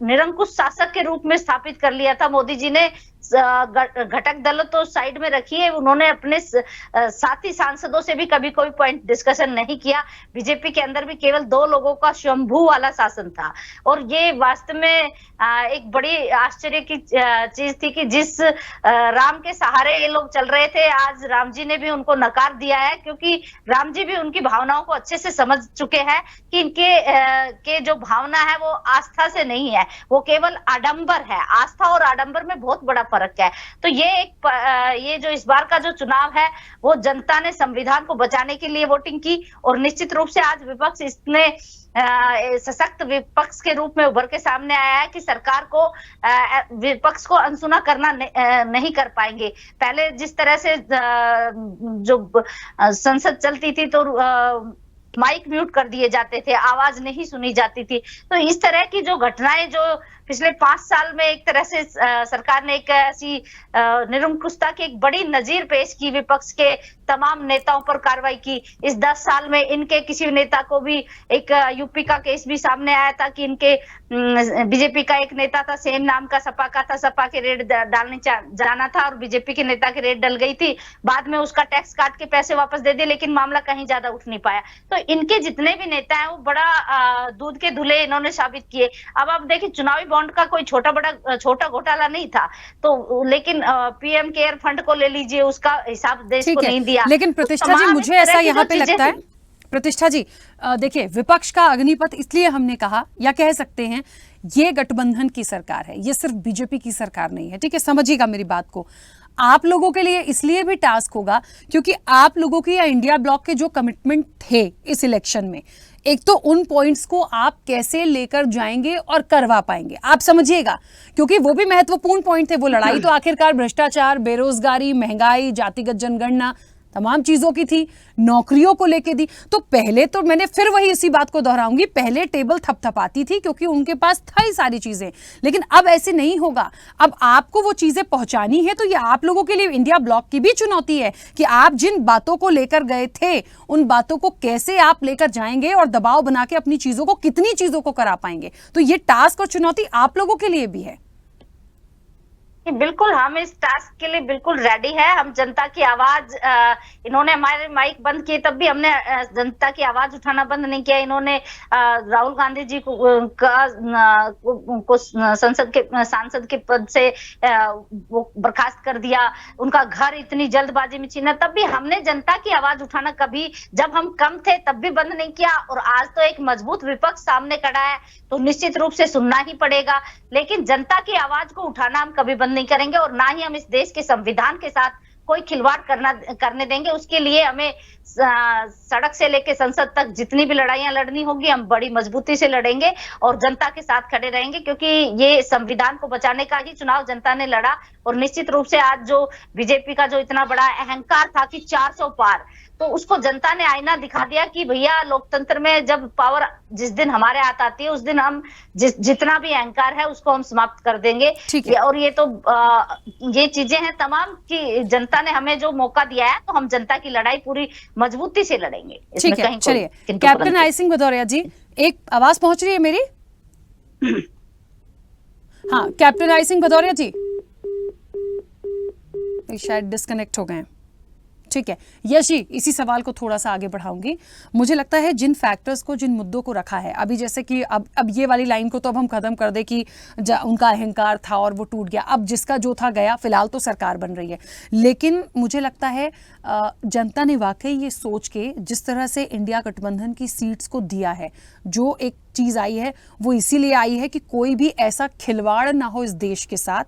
निरंकुश शासक के रूप में स्थापित कर लिया था। मोदी जी ने घटक दलों तो साइड में रखी है, उन्होंने अपने साथी सांसदों से भी कभी कोई पॉइंट डिस्कशन नहीं किया। बीजेपी के अंदर भी केवल 2 लोगों का शंभू वाला शासन था, और ये वास्तव में एक बड़ी आश्चर्य की चीज थी कि जिस राम के सहारे ये लोग चल रहे थे, आज राम जी ने भी उनको नकार दिया है, क्योंकि राम जी भी उनकी भावनाओं को अच्छे से समझ चुके हैं कि इनके के जो भावना है वो आस्था से नहीं है, वो केवल आडंबर है। आस्था और आडंबर में बहुत बड़ा फर्क है। तो ये जो इस बार का जो चुनाव है वो जनता ने संविधान को बचाने के लिए वोटिंग की, और निश्चित रूप से आज विपक्ष इतने सशक्त विपक्ष के रूप में उभर के सामने आया है कि सरकार को विपक्ष को अनसुना करना नहीं कर पाएंगे। पहले जिस तरह से जो संसद चलती थी तो माइक म्यूट कर दिए जाते थे, आवाज नहीं सुनी जाती थी। तो इस तरह की जो घटनाएं जो पिछले 5 साल में एक तरह से सरकार ने एक ऐसी निरंकुशता की एक बड़ी नजीर पेश की, विपक्ष के तमाम नेताओं पर कार्रवाई की। इस 10 साल में इनके किसी नेता को भी एक यूपी का केस भी सामने आया था कि इनके बीजेपी का एक नेता था, सेम नाम का, सपा का था, सपा के रेड डालने जाना था और बीजेपी के नेता की रेड डल गई थी। बाद में उसका टैक्स काट के पैसे वापस दे दिए, लेकिन मामला कहीं ज्यादा उठ नहीं पाया। तो इनके जितने भी नेता हैं वो बड़ा दूध के धुले इन्होंने साबित किए। अब आप देखिए, चुनावी बॉन्ड का कोई छोटा घोटाला नहीं था, तो लेकिन पीएम केयर फंड को ले लीजिए, उसका हिसाब देश को नहीं दिया। लेकिन प्रतिष्ठा जी, मुझे ऐसा यहाँ पे लगता है, प्रतिष्ठा जी देखिए, विपक्ष का अग्निपथ इसलिए हमने कहा, या कह सकते हैं ये गठबंधन की सरकार है, ये सिर्फ बीजेपी की सरकार नहीं है। ठीक है, समझिएगा मेरी बात को। आप लोगों के लिए इसलिए भी टास्क होगा क्योंकि आप लोगों की या इंडिया ब्लॉक के जो कमिटमेंट थे इस इलेक्शन में, एक तो उन पॉइंट्स को आप कैसे लेकर जाएंगे और करवा पाएंगे, आप समझिएगा, क्योंकि वो भी महत्वपूर्ण पॉइंट थे। वो लड़ाई तो आखिरकार भ्रष्टाचार, बेरोजगारी, महंगाई, जातिगत जनगणना, तमाम चीजों की थी, नौकरियों को लेके दी। तो पहले तो मैंने फिर वही इसी बात को दोहराऊंगी, पहले टेबल थपथपाती थी क्योंकि उनके पास था ही सारी चीजें, लेकिन अब ऐसे नहीं होगा। अब आपको वो चीजें पहुंचानी है, तो ये आप लोगों के लिए इंडिया ब्लॉक की भी चुनौती है कि आप जिन बातों को लेकर गए थे उन बातों को कैसे आप लेकर जाएंगे और दबाव बना के अपनी चीजों को, कितनी चीजों को करा पाएंगे। तो ये टास्क और चुनौती आप लोगों के लिए भी है। बिल्कुल, हम इस टास्क के लिए बिल्कुल रेडी है। हम जनता की आवाज, इन्होंने हमारे माइक बंद किए तब भी हमने जनता की आवाज उठाना बंद नहीं किया। इन्होंने राहुल गांधी जी को सांसद के पद से वो बर्खास्त कर दिया, उनका घर इतनी जल्दबाजी में छीना, तब भी हमने जनता की आवाज उठाना कभी, जब हम कम थे तब भी बंद नहीं किया। और आज तो एक मजबूत विपक्ष सामने खड़ा है तो निश्चित रूप से सुनना ही पड़ेगा, लेकिन जनता की आवाज को उठाना हम कभी बंद नहीं करेंगे, और ना ही हम इस देश के संविधान के साथ कोई खिलवाड़ करने देंगे। उसके लिए हमें सड़क से लेकर संसद तक जितनी भी लड़ाइयां लड़नी होगी, हम बड़ी मजबूती से लड़ेंगे और जनता के साथ खड़े रहेंगे, क्योंकि ये संविधान को बचाने का ही चुनाव जनता ने लड़ा। और निश्चित रूप से आज जो बीजेपी का जो इतना बड़ा अहंकार था कि 400 पार, तो उसको जनता ने आईना दिखा दिया कि भैया, लोकतंत्र में जब पावर जिस दिन हमारे हाथ आती है उस दिन हम जितना भी अहंकार है उसको हम समाप्त कर देंगे। और ये तो ये चीजें हैं तमाम कि जनता ने हमें जो मौका दिया है, तो हम जनता की लड़ाई पूरी मजबूती से लड़ेंगे। ठीक है, चलिए कैप्टन आई सिंह भदौरिया जी, एक आवाज पहुंच रही है मेरी? हाँ, कैप्टन आई सिंह भदौरिया जी शायद डिस्कनेक्ट हो गए हैं। ठीक है यश जी, इसी सवाल को थोड़ा सा आगे बढ़ाऊंगी। मुझे लगता है जिन फैक्टर्स को, जिन मुद्दों को रखा है अभी, जैसे कि अब ये वाली लाइन को तो अब हम खत्म कर दे कि उनका अहंकार था और वो टूट गया, अब जिसका जो था गया, फिलहाल तो सरकार बन रही है। लेकिन मुझे लगता है जनता ने वाकई ये सोच के जिस तरह से इंडिया गठबंधन की सीट्स को दिया है, जो एक चीज़ आई है वो इसीलिए आई है कि कोई भी ऐसा खिलवाड़ ना हो इस देश के साथ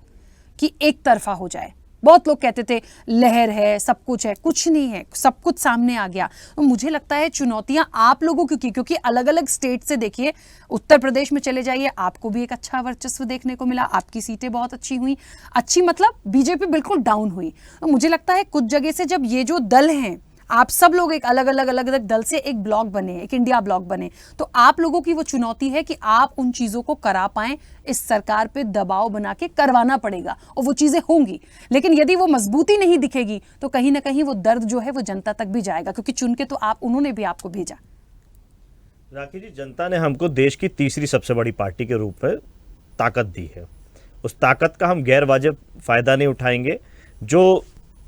कि एक तरफा हो जाए। बहुत लोग कहते थे लहर है, सब कुछ है, कुछ नहीं है, सब कुछ सामने आ गया। तो मुझे लगता है चुनौतियां आप लोगों की, क्योंकि अलग अलग स्टेट से देखिए, उत्तर प्रदेश में चले जाइए, आपको भी एक अच्छा वर्चस्व देखने को मिला, आपकी सीटें बहुत अच्छी हुई, अच्छी मतलब बीजेपी बिल्कुल डाउन हुई। तो मुझे लगता है कुछ जगह से जब ये जो दल हैं, आप सब लोग एक अलग अलग दल से एक ब्लॉक बने, एक इंडिया ब्लॉक बने, तो आप लोगों की वो चुनौती है कि आप उन चीजों को करा पाएं, इस सरकार पे दबाव बना के करवाना पड़ेगा और वो चीजें होंगी। लेकिन यदि वो मजबूती नहीं दिखेगी तो कहीं ना कहीं वो दर्द जो है वो जनता तक भी जाएगा, क्योंकि चुन के तो उन्होंने भी आपको भेजा। राखी जी, जनता ने हमको देश की तीसरी सबसे बड़ी पार्टी के रूप में ताकत दी है। उस ताकत का हम गैर वाजिब फायदा नहीं उठाएंगे। जो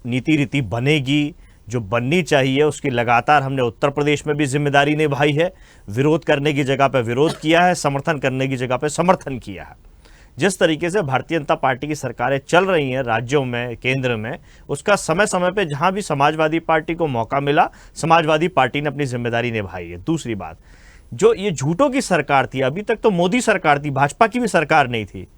नीति रीति बनेगी, जो बननी चाहिए, उसकी लगातार हमने उत्तर प्रदेश में भी जिम्मेदारी निभाई है। विरोध करने की जगह पर विरोध किया है, समर्थन करने की जगह पर समर्थन किया है। जिस तरीके से भारतीय जनता पार्टी की सरकारें चल रही हैं राज्यों में, केंद्र में, उसका समय समय पे जहां भी समाजवादी पार्टी को मौका मिला, समाजवादी पार्टी ने अपनी जिम्मेदारी निभाई है। दूसरी बात, जो ये झूठों की सरकार थी, अभी तक तो मोदी सरकार थी, भाजपा की भी सरकार नहीं थी,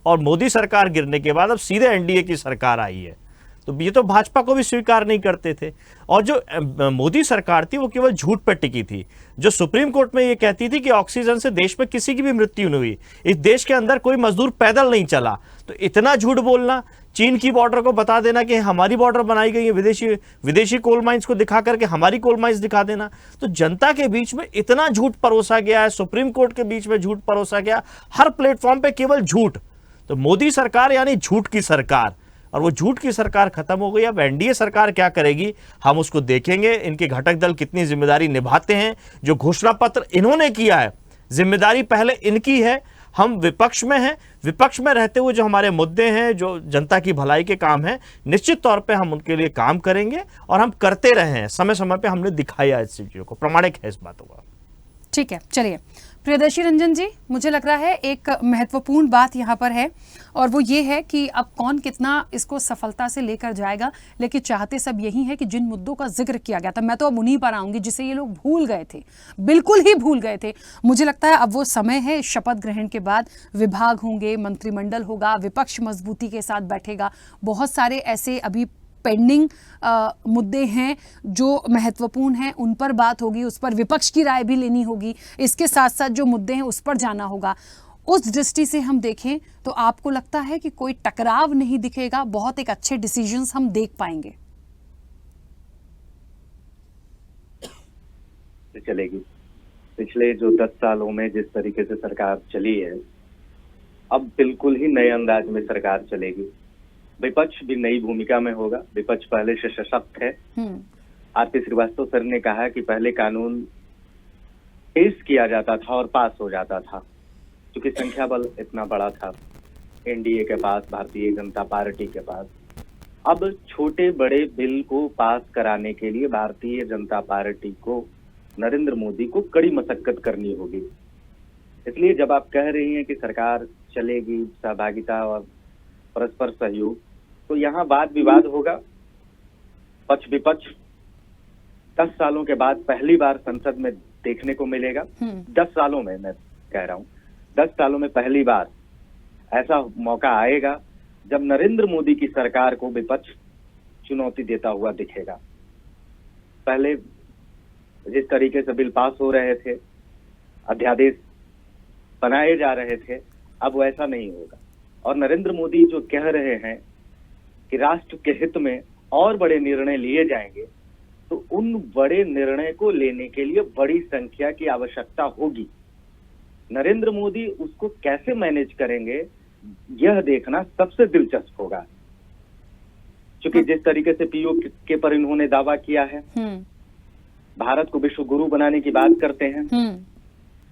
और मोदी सरकार गिरने के बाद अब सीधे एनडीए की सरकार आई है। तो ये तो भाजपा को भी स्वीकार नहीं करते थे। और जो मोदी सरकार थी वो केवल झूठ पर टिकी थी, जो सुप्रीम कोर्ट में ये कहती थी कि ऑक्सीजन से देश में किसी की भी मृत्यु नहीं हुई, इस देश के अंदर कोई मजदूर पैदल नहीं चला। तो इतना झूठ बोलना, चीन की बॉर्डर को बता देना कि हमारी बॉर्डर बनाई गई है, विदेशी कोल माइंस को दिखा करके हमारी कोल माइंस दिखा देना। तो जनता के बीच में इतना झूठ परोसा गया है, सुप्रीम कोर्ट के बीच में झूठ परोसा गया, हर प्लेटफॉर्म पे केवल झूठ। तो मोदी सरकार यानी झूठ की सरकार, और वो झूठ की सरकार खत्म हो गई। अब एनडीए सरकार क्या करेगी हम उसको देखेंगे, इनके घटक दल कितनी जिम्मेदारी निभाते हैं। जो घोषणा पत्र इन्होंने किया है, जिम्मेदारी पहले इनकी है। हम विपक्ष में हैं, विपक्ष में रहते हुए जो हमारे मुद्दे हैं, जो जनता की भलाई के काम हैं, निश्चित तौर पे हम उनके लिए काम करेंगे और हम करते रहे हैं। समय समय पे हमने दिखाया इस चीजों को, प्रमाणिक है इस बातों का। ठीक है, चलिए प्रियदर्शी रंजन जी, मुझे लग रहा है एक महत्वपूर्ण बात यहाँ पर है, और वो ये है कि अब कौन कितना इसको सफलता से लेकर जाएगा, लेकिन चाहते सब यही है कि जिन मुद्दों का जिक्र किया गया था, मैं तो अब उन्हीं पर आऊंगी जिसे ये लोग भूल गए थे, बिल्कुल ही भूल गए थे। मुझे लगता है अब वो समय है, शपथ ग्रहण के बाद विभाग होंगे, मंत्रिमंडल होगा, विपक्ष मजबूती के साथ बैठेगा। बहुत सारे ऐसे अभी पेंडिंग मुद्दे हैं जो महत्वपूर्ण हैं, उन पर बात होगी, उस पर विपक्ष की राय भी लेनी होगी। इसके साथ साथ जो मुद्दे हैं उस पर जाना होगा। उस दृष्टि से हम देखें तो आपको लगता है कि कोई टकराव नहीं दिखेगा, बहुत एक अच्छे डिसीजंस हम देख पाएंगे? चलेगी। पिछले जो 10 सालों में जिस तरीके से सरकार चली है, अब बिल्कुल ही नए अंदाज में सरकार चलेगी। विपक्ष भी नई भूमिका में होगा। विपक्ष पहले से सशक्त है। आरपी श्रीवास्तव सर ने कहा कि पहले कानून पेश किया जाता था और पास हो जाता था, क्योंकि संख्या बल इतना बड़ा था एनडीए के पास, भारतीय जनता पार्टी के पास। अब छोटे बड़े बिल को पास कराने के लिए भारतीय जनता पार्टी को, नरेंद्र मोदी को कड़ी मशक्कत करनी होगी। इसलिए जब आप कह रही हैं कि सरकार चलेगी, सहभागिता और परस्पर सहयोग, तो यहाँ वाद विवाद होगा। पक्ष विपक्ष 10 सालों के बाद पहली बार संसद में देखने को मिलेगा। 10 सालों में, मैं कह रहा हूँ 10 सालों में पहली बार ऐसा मौका आएगा जब नरेंद्र मोदी की सरकार को विपक्ष चुनौती देता हुआ दिखेगा। पहले जिस तरीके से बिल पास हो रहे थे, अध्यादेश बनाए जा रहे थे, अब वैसा नहीं होगा। और नरेंद्र मोदी जो कह रहे हैं कि राष्ट्र के हित में और बड़े निर्णय लिए जाएंगे, तो उन बड़े निर्णय को लेने के लिए बड़ी संख्या की आवश्यकता होगी। नरेंद्र मोदी उसको कैसे मैनेज करेंगे, यह देखना सबसे दिलचस्प होगा। क्योंकि जिस तरीके से पीओके पर इन्होंने दावा किया है, भारत को विश्व गुरु बनाने की बात करते हैं,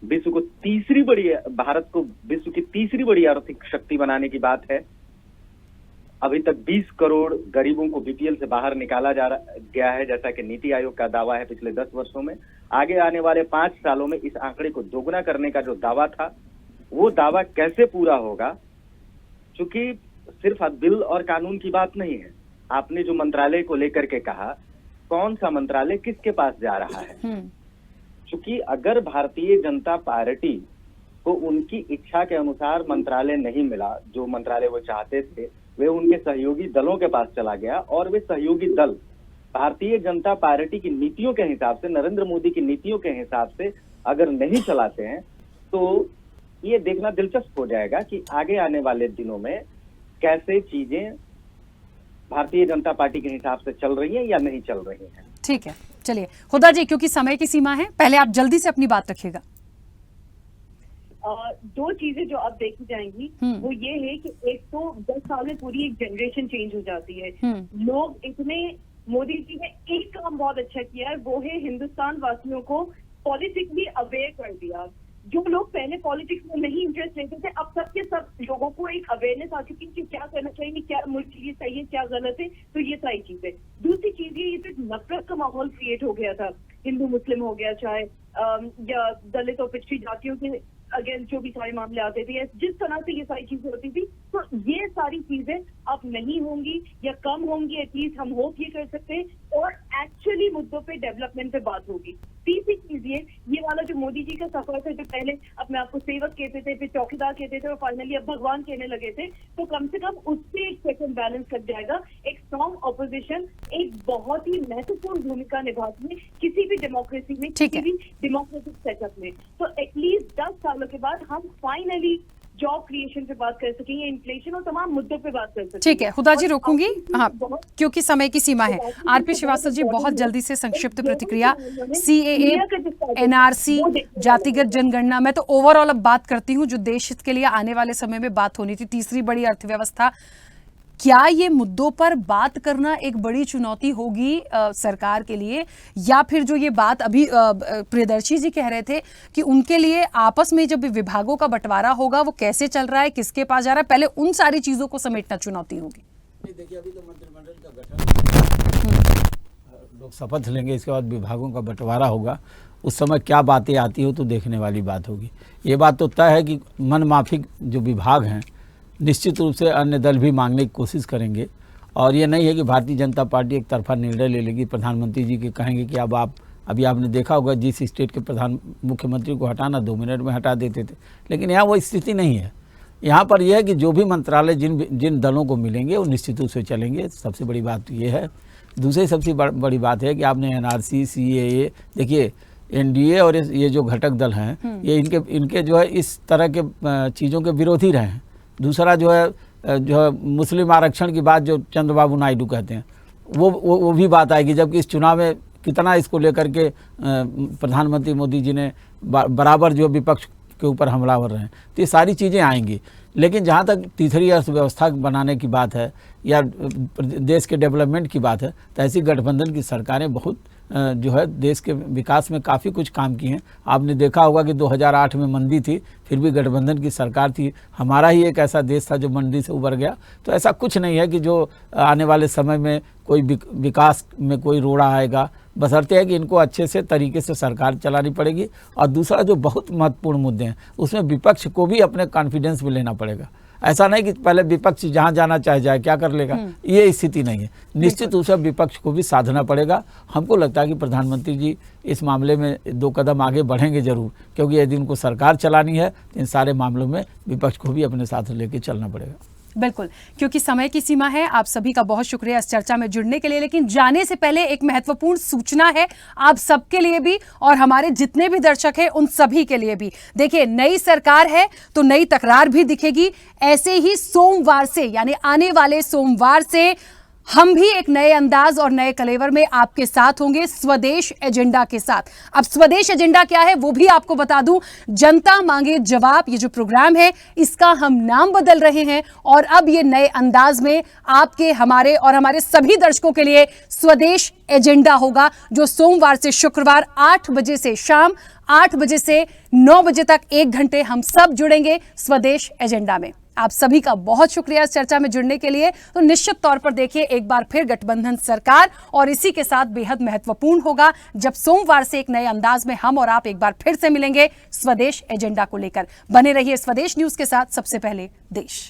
भारत को विश्व की तीसरी बड़ी आर्थिक शक्ति बनाने की बात है। अभी तक 20 करोड़ गरीबों को बीपीएल से बाहर निकाला गया है, जैसा कि नीति आयोग का दावा है पिछले 10 वर्षों में। आगे आने वाले 5 सालों में इस आंकड़े को दोगुना करने का जो दावा था, वो दावा कैसे पूरा होगा? क्योंकि सिर्फ बिल और कानून की बात नहीं है। आपने जो मंत्रालय को लेकर के कहा, कौन सा मंत्रालय किसके पास जा रहा है? क्योंकि अगर भारतीय जनता पार्टी को उनकी इच्छा के अनुसार मंत्रालय नहीं मिला, जो मंत्रालय वो चाहते थे, वे उनके सहयोगी दलों के पास चला गया और वे सहयोगी दल भारतीय जनता पार्टी की नीतियों के हिसाब से, नरेंद्र मोदी की नीतियों के हिसाब से अगर नहीं चलाते हैं तो ये देखना दिलचस्प हो जाएगा कि आगे आने वाले दिनों में कैसे चीजें भारतीय जनता पार्टी के हिसाब से चल रही हैं या नहीं चल रही हैं। ठीक है, चलिए हुदा जी, क्योंकि समय की सीमा है, पहले आप जल्दी से अपनी बात रखिएगा। दो चीजें जो अब देखी जाएंगी वो ये है कि एक तो 10 साल में पूरी एक जनरेशन चेंज हो जाती है। लोग इतने, मोदी जी ने एक काम बहुत अच्छा किया है, वो है हिंदुस्तान वासियों को पॉलिटिकली अवेयर कर दिया। जो लोग पहले पॉलिटिक्स में नहीं इंटरेस्ट लेते थे, अब सबके सब लोगों को एक अवेयरनेस आ चुकी है कि क्या करना चाहिए, क्या मुल्क के लिए सही है, क्या गलत है। तो ये सारी चीजें। दूसरी चीज ये तो नफरत का माहौल क्रिएट हो गया था, हिंदू मुस्लिम हो गया, चाहे या दलित और पिछड़ी जातियों के अगेंस्ट जो भी सारे मामले आते थे, जिस तरह से ये सारी चीजें होती थी, तो ये सारी चीजें अब नहीं होंगी या कम होंगी। एटलीस्ट हम होप ये कर सकते हैं और एक्चुअली मुद्दों पे, डेवलपमेंट पे बात होगी। तीसरी चीज ये वाला जो मोदी जी का सफर था, जो पहले अपने आप को सेवक कहते थे, फिर चौकीदार कहते थे और फाइनली अब भगवान कहने लगे थे, तो कम से कम उससे एक सेकंड बैलेंस लग जाएगा। एक स्ट्रॉन्ग ऑपोजिशन एक बहुत ही महत्वपूर्ण भूमिका निभाती है किसी भी डेमोक्रेसी में, किसी भी डेमोक्रेटिक सेटअप में। तो एटलीस्ट 10 सालों के बाद हम फाइनली जॉब क्रिएशन पे बात कर सकेंगे, इन्फ्लेशन और तमाम मुद्दों पे बात कर सकेंगे। ठीक है, हुदा जी रोकूंगी, हाँ, क्योंकि समय की सीमा है। आरपी श्रीवास्तव जी, बहुत जल्दी से संक्षिप्त प्रतिक्रिया। सीएए, एनआरसी, जातिगत जनगणना, मैं तो ओवरऑल अब बात करती हूँ जो देश के लिए आने वाले समय में बात होनी थी, तीसरी बड़ी अर्थव्यवस्था। क्या ये मुद्दों पर बात करना एक बड़ी चुनौती होगी सरकार के लिए, या फिर जो ये बात अभी प्रियदर्शी जी कह रहे थे कि उनके लिए आपस में जब विभागों का बंटवारा होगा, वो कैसे चल रहा है, किसके पास जा रहा है, पहले उन सारी चीजों को समेटना चुनौती होगी। देखिए, अभी तो मंत्रिमंडल का गठन, लोग शपथ लेंगे, इसके बाद विभागों का बंटवारा होगा, उस समय क्या बातें आती हो तो देखने वाली बात होगी। ये बात तो तय है कि मन माफिक जो विभाग हैं निश्चित रूप से अन्य दल भी मांगने की कोशिश करेंगे, और ये नहीं है कि भारतीय जनता पार्टी एक तरफा निर्णय ले लेगी। प्रधानमंत्री जी के कहेंगे कि अब आप, अभी आपने देखा होगा जिस स्टेट के मुख्यमंत्री को हटाना 2 मिनट में हटा देते थे, लेकिन यहाँ वो स्थिति नहीं है। यहाँ पर यह है कि जो भी मंत्रालय जिन दलों को मिलेंगे वो निश्चित रूप से चलेंगे, सबसे बड़ी बात तो ये है। दूसरी सबसे बड़ी बात है कि आपने एनआरसी, सीएए, देखिए एनडीए और ये जो घटक दल हैं, ये इनके जो है इस तरह के चीज़ों के विरोधी रहे हैं। दूसरा जो है मुस्लिम आरक्षण की बात जो चंद्रबाबू नायडू कहते हैं, वो भी बात आएगी, जबकि इस चुनाव में कितना इसको लेकर के प्रधानमंत्री मोदी जी ने बराबर जो विपक्ष के ऊपर हमलावर रहे हैं। तो ये सारी चीज़ें आएंगी। लेकिन जहाँ तक तीसरी अर्थव्यवस्था बनाने की बात है या देश के डेवलपमेंट की बात है, तो ऐसी गठबंधन की सरकारें बहुत जो है देश के विकास में काफ़ी कुछ काम किए हैं। आपने देखा होगा कि 2008 में मंदी थी, फिर भी गठबंधन की सरकार थी। हमारा ही एक ऐसा देश था जो मंदी से उबर गया। तो ऐसा कुछ नहीं है कि जो आने वाले समय में कोई विकास में कोई रोड़ा आएगा, बशर्ते है कि इनको अच्छे से तरीके से सरकार चलानी पड़ेगी। और दूसरा जो बहुत महत्वपूर्ण मुद्दे हैं, उसमें विपक्ष को भी अपने कॉन्फिडेंस में लेना पड़ेगा। ऐसा नहीं कि पहले विपक्ष जहां जाना चाहे जाए, क्या कर लेगा, ये स्थिति नहीं है। निश्चित रूप से विपक्ष को भी साधना पड़ेगा। हमको लगता है कि प्रधानमंत्री जी इस मामले में 2 कदम आगे बढ़ेंगे जरूर, क्योंकि यदि उनको सरकार चलानी है तो इन सारे मामलों में विपक्ष को भी अपने साथ लेके चलना पड़ेगा। बिल्कुल, क्योंकि समय की सीमा है। आप सभी का बहुत शुक्रिया इस चर्चा में जुड़ने के लिए। लेकिन जाने से पहले एक महत्वपूर्ण सूचना है आप सबके लिए भी और हमारे जितने भी दर्शक हैं उन सभी के लिए भी। देखिए, नई सरकार है तो नई तकरार भी दिखेगी। ऐसे ही सोमवार से, यानी आने वाले सोमवार से, हम भी एक नए अंदाज और नए कलेवर में आपके साथ होंगे, स्वदेश एजेंडा के साथ। अब स्वदेश एजेंडा क्या है वो भी आपको बता दूं। जनता मांगे जवाब, ये जो प्रोग्राम है, इसका हम नाम बदल रहे हैं और अब ये नए अंदाज में आपके, हमारे और हमारे सभी दर्शकों के लिए स्वदेश एजेंडा होगा, जो सोमवार से शुक्रवार 8 बजे से शाम 8 बजे से 9 बजे तक 1 घंटे हम सब जुड़ेंगे स्वदेश एजेंडा में। आप सभी का बहुत शुक्रिया इस चर्चा में जुड़ने के लिए। तो निश्चित तौर पर देखिए, एक बार फिर गठबंधन सरकार और इसी के साथ बेहद महत्वपूर्ण होगा जब सोमवार से एक नए अंदाज में हम और आप एक बार फिर से मिलेंगे स्वदेश एजेंडा को लेकर। बने रहिए स्वदेश न्यूज के साथ। सबसे पहले देश।